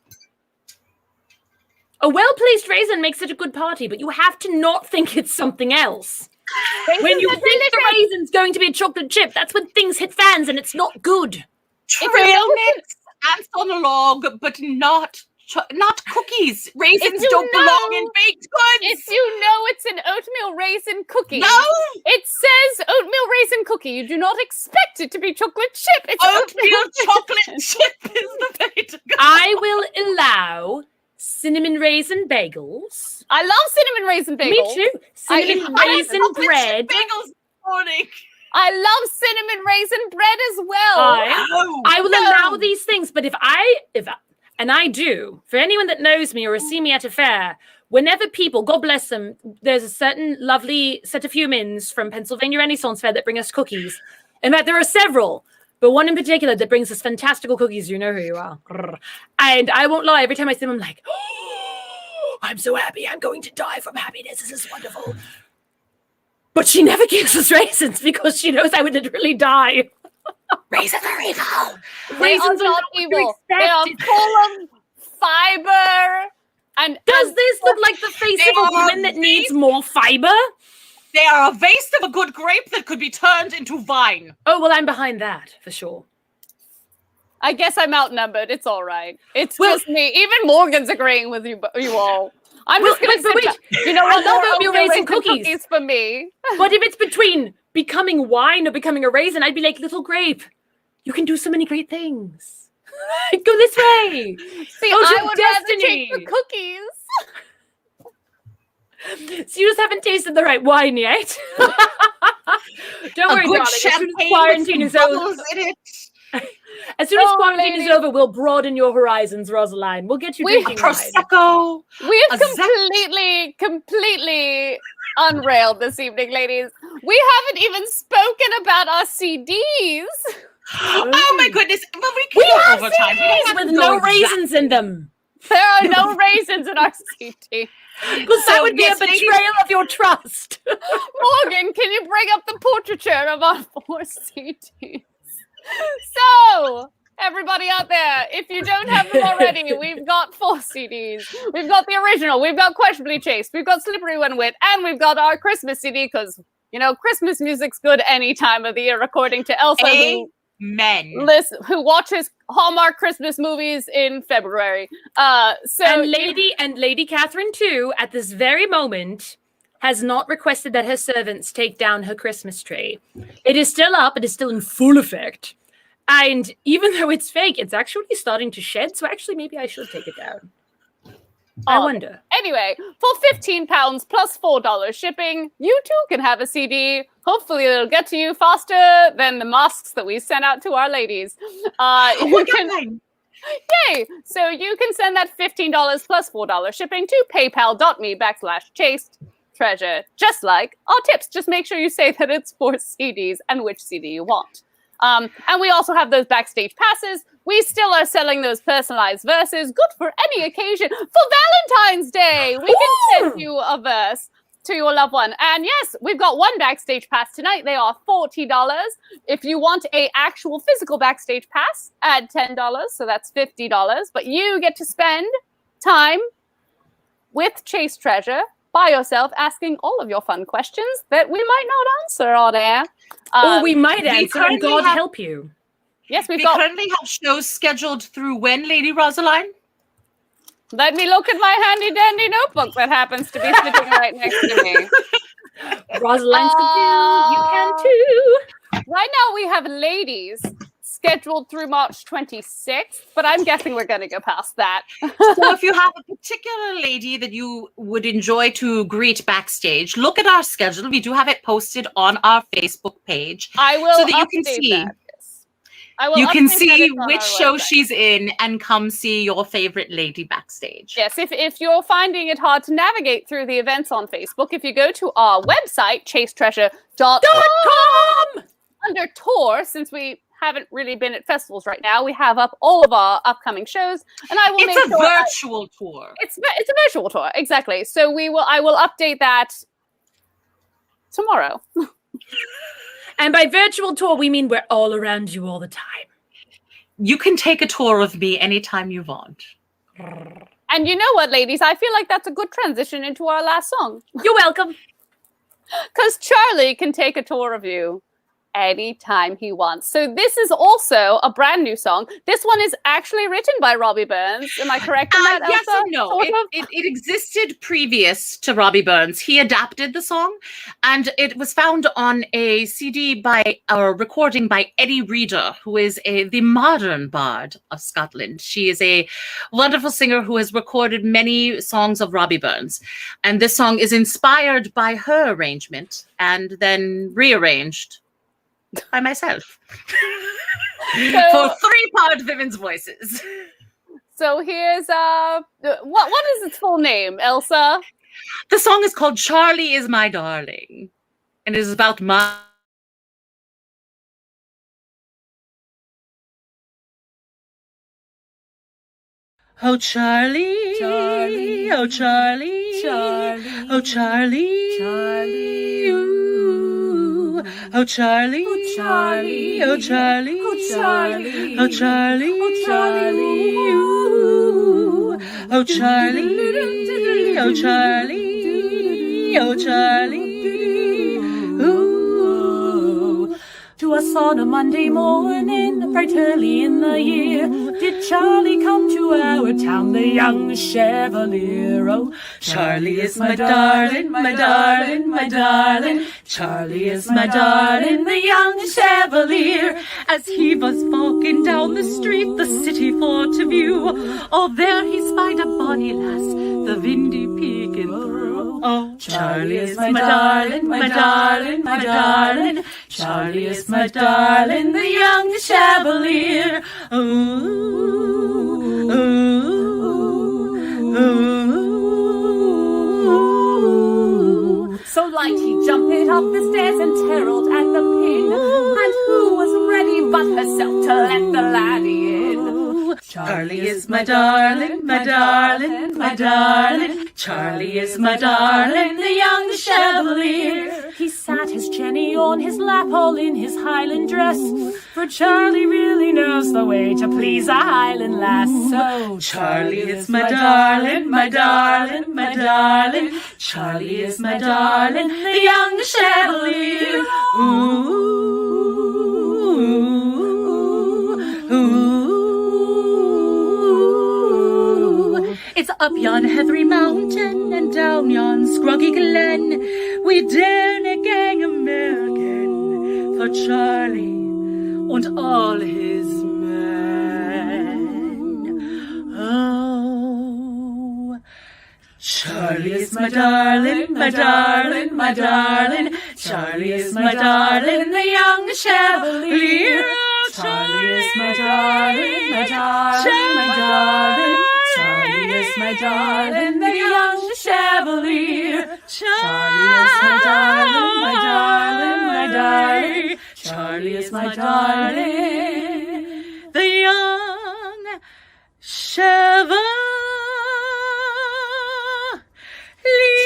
A well-placed raisin makes it a good party, but you have to not think it's something else. When you think the raisin's going to be a chocolate chip, that's when things hit fans and it's not good. Trail mix, ants on a log, but not cookies. Raisins don't belong in baked goods. If you know it's an oatmeal raisin cookie, No! it says oatmeal raisin cookie. You do not expect it to be chocolate chip. It's Oatmeal chocolate chip is the way to go. I will allow cinnamon raisin bagels. I love cinnamon raisin bagels. Me too. Cinnamon raisin Chocolate bread. chip bagels this morning. I love cinnamon raisin bread as well. I will allow these things, but if I do, for anyone that knows me or has seen me at a fair, whenever people, God bless them, there's a certain lovely set of humans from Pennsylvania Renaissance Fair that bring us cookies. In fact, there are several, but one in particular that brings us fantastical cookies. You know who you are. And I won't lie, every time I see them, I'm like, oh, I'm so happy. I'm going to die from happiness. This is wonderful. But she never gives us raisins because she knows I would literally die. Raisins are evil. They are not evil. They are full of fiber. And does this look like the face of a woman that needs more fiber? They are a vase of a good grape that could be turned into wine. Oh, well, I'm behind that, for sure. I guess I'm outnumbered. It's all right. It's just me. Even Morgan's agreeing with you all. I'm just going to sit down. You know, I love oatmeal raisin cookies for me. But if it's between becoming wine or becoming a raisin, I'd be like, little grape, you can do so many great things. Go this way. See, I would rather take the cookies. So you just haven't tasted the right wine yet. Don't worry, darling. As soon as quarantine is over, as soon as quarantine is over, we'll broaden your horizons, Rosaline. We'll get you drinking Prosecco. We've completely unrailed this evening, ladies. We haven't even spoken about our CDs. Oh my goodness! But we have CDs with no raisins in them. There are no raisins in our CD. Because that would be a betrayal of your trust. Morgan, can you bring up the portraiture of our 4 CDs? So, everybody out there, if you don't have them already, we've got 4 CDs. We've got the original, we've got Questionably Chaste, we've got Slippery When Wet, and we've got our Christmas CD, because, you know, Christmas music's good any time of the year, according to Elsa, who watches Hallmark Christmas movies in February. And Lady Catherine, too, at this very moment, has not requested that her servants take down her Christmas tree. It is still up. It is still in full effect. And even though it's fake, it's actually starting to shed. So actually, maybe I should take it down. I wonder. Anyway, for £15 plus $4 shipping, you too can have a CD. Hopefully, it'll get to you faster than the masks that we sent out to our ladies. Yay! So you can send that $15 plus $4 shipping to paypal.me/chaste treasure, just like our tips. Just make sure you say that it's for CDs and which CD you want. And we also have those backstage passes. We still are selling those personalized verses, good for any occasion. For Valentine's Day, we can send you a verse to your loved one. And yes, we've got 1 backstage pass tonight. They are $40. If you want a actual physical backstage pass, add $10. So that's $50. But you get to spend time with Chase Treasure by yourself, asking all of your fun questions that we might not answer on air. Or we might answer, and God help you. Yes, we currently have shows scheduled through when, Lady Rosaline? Let me look at my handy-dandy notebook that happens to be sitting right next to me. Rosaline's you can too. Right now we have ladies scheduled through March 26th, but I'm guessing we're going to go past that. So if you have a particular lady that you would enjoy to greet backstage, look at our schedule. We do have it posted on our Facebook page. I will so that you can see. That. You can see which show she's in and come see your favorite lady backstage. Yes, if you're finding it hard to navigate through the events on Facebook, if you go to our website, chasetreasure.com, under tour, since we haven't really been at festivals right now, we have up all of our upcoming shows, and I will make sure virtual tour. It's a virtual tour, exactly. So I will update that tomorrow. And by virtual tour, we mean we're all around you all the time. You can take a tour of me anytime you want. And you know what, ladies? I feel like that's a good transition into our last song. You're welcome. Because Charlie can take a tour of you anytime he wants. So this is also a brand new song. This one is actually written by Robbie Burns. Am I correct in that, Elsa? Yes and no. It existed previous to Robbie Burns. He adapted the song, and it was found on a CD or recording by Eddie Reader, who is the modern bard of Scotland. She is a wonderful singer who has recorded many songs of Robbie Burns. And this song is inspired by her arrangement and then rearranged by myself for 3-part women's voices. So here's what is its full name, Elsa? The song is called "Charlie Is My Darling," and it is about my. Oh Charlie, Charlie, oh Charlie, Charlie, oh Charlie, Charlie. Oh Charlie, oh Charlie, oh Charlie, oh Charlie, oh Charlie, oh Charlie, oh Charlie, oh Charlie, oh Charlie, ooh. To us on a Monday morning, right early in the year, did Charlie come to our town, the young Chevalier? Oh, Charlie is my darling, my darling, my darling. Charlie is my darling, the young Chevalier. As he was walking down the street, the city for to view, oh, there he spied a bonny lass, the windy peeking through. Oh, Charlie is my darling, my darling, my darling. Charlie is my darling, the young Chevalier. Ooh, ooh, ooh. So light he jumped up the stairs and terrelled at the pin, and who was ready but herself to let the laddie in? Charlie is my darling, my darling, my darling. Charlie is my darling, the young Chevalier. He sat his Jenny on his lap, all in his Highland dress, for Charlie really knows the way to please a Highland lass. So Charlie is my darling, my darling, my darling. Charlie is my darling, the young Chevalier. Ooh, ooh, ooh. It's up yon heathery mountain and down yon scroggy glen. We daren't gang American for Charlie and all his men. Oh, Charlie is my darling, my darling, my darling. Charlie is my darling, the young Chevalier. Charlie is my darling, my darling, my darling. Charlie is my darling, the young Chevalier. Charlie is my darling, my darling, my darling. Charlie is my darling, the young Chevalier.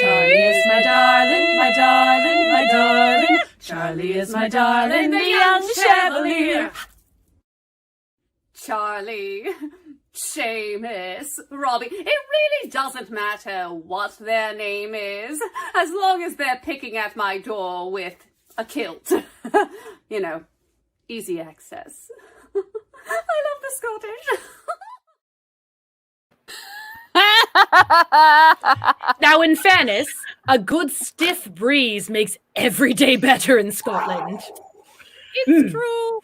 Charlie is my darling, my darling, my darling. Charlie is my darling, the young Chevalier. Charlie, Seamus, Robbie, it really doesn't matter what their name is, as long as they're picking at my door with a kilt. You know, easy access. I love the Scottish. now, in fairness, a good stiff breeze makes every day better in Scotland. It's true.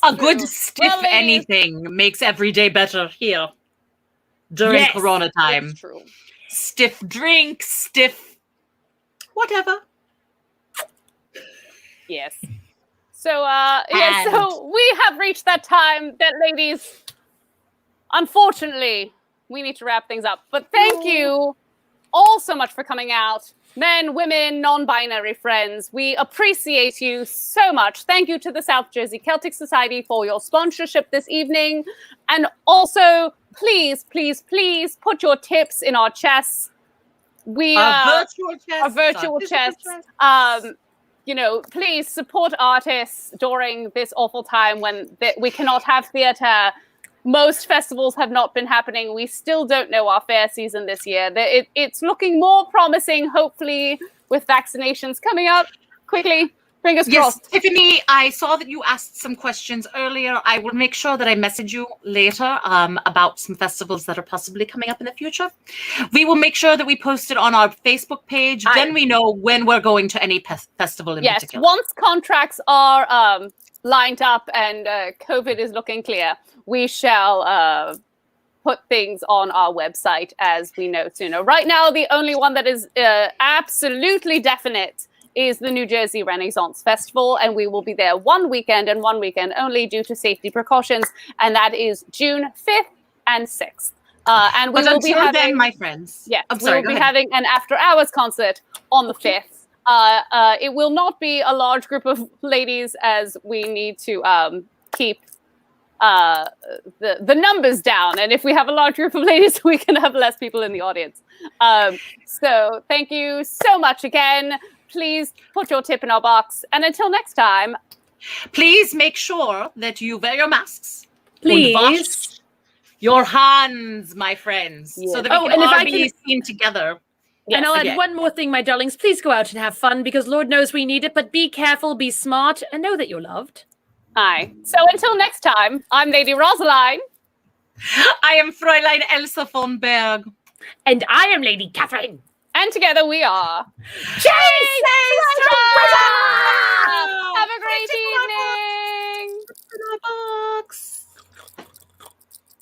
A good stiff anything makes every day better here during Corona time. It's true. Stiff drink, stiff whatever. Yes. So, so we have reached that time that, ladies, unfortunately, we need to wrap things up. But thank you all so much for coming out. Men, women, non-binary friends, we appreciate you so much. Thank you to the South Jersey Celtic Society for your sponsorship this evening. And also, please, please, please put your tips in our chests. Our virtual chests. Please support artists during this awful time when we cannot have theatre. Most festivals have not been happening. We still don't know our fair season this year. It's looking more promising, hopefully, with vaccinations coming up quickly. Fingers crossed. Tiffany, I saw that you asked some questions earlier. I will make sure that I message you later about some festivals that are possibly coming up in the future. We will make sure that we post it on our Facebook page. Then we know when we're going to any festival in particular. Once contracts are lined up and COVID is looking clear, we shall put things on our website as we know sooner. Right now, the only one that is absolutely definite is the New Jersey Renaissance Festival, and we will be there one weekend and one weekend only due to safety precautions, and that is June 5th and 6th. And we will be having, my friends. Yeah, we will be having an after-hours concert on the 5th. It will not be a large group of ladies, as we need to keep the numbers down. And if we have a large group of ladies, we can have less people in the audience. So thank you so much again. Please put your tip in our box. And until next time, please make sure that you wear your masks. Please. And wash your hands, my friends, so that we can all be seen together. Yes, and I'll add one more thing, my darlings. Please go out and have fun, because Lord knows we need it. But be careful, be smart, and know that you're loved. Aye. So until next time, I'm Lady Rosaline. I am Fräulein Elsa von Berg. And I am Lady Katherine. And together we are... Chase Have a great evening! Box.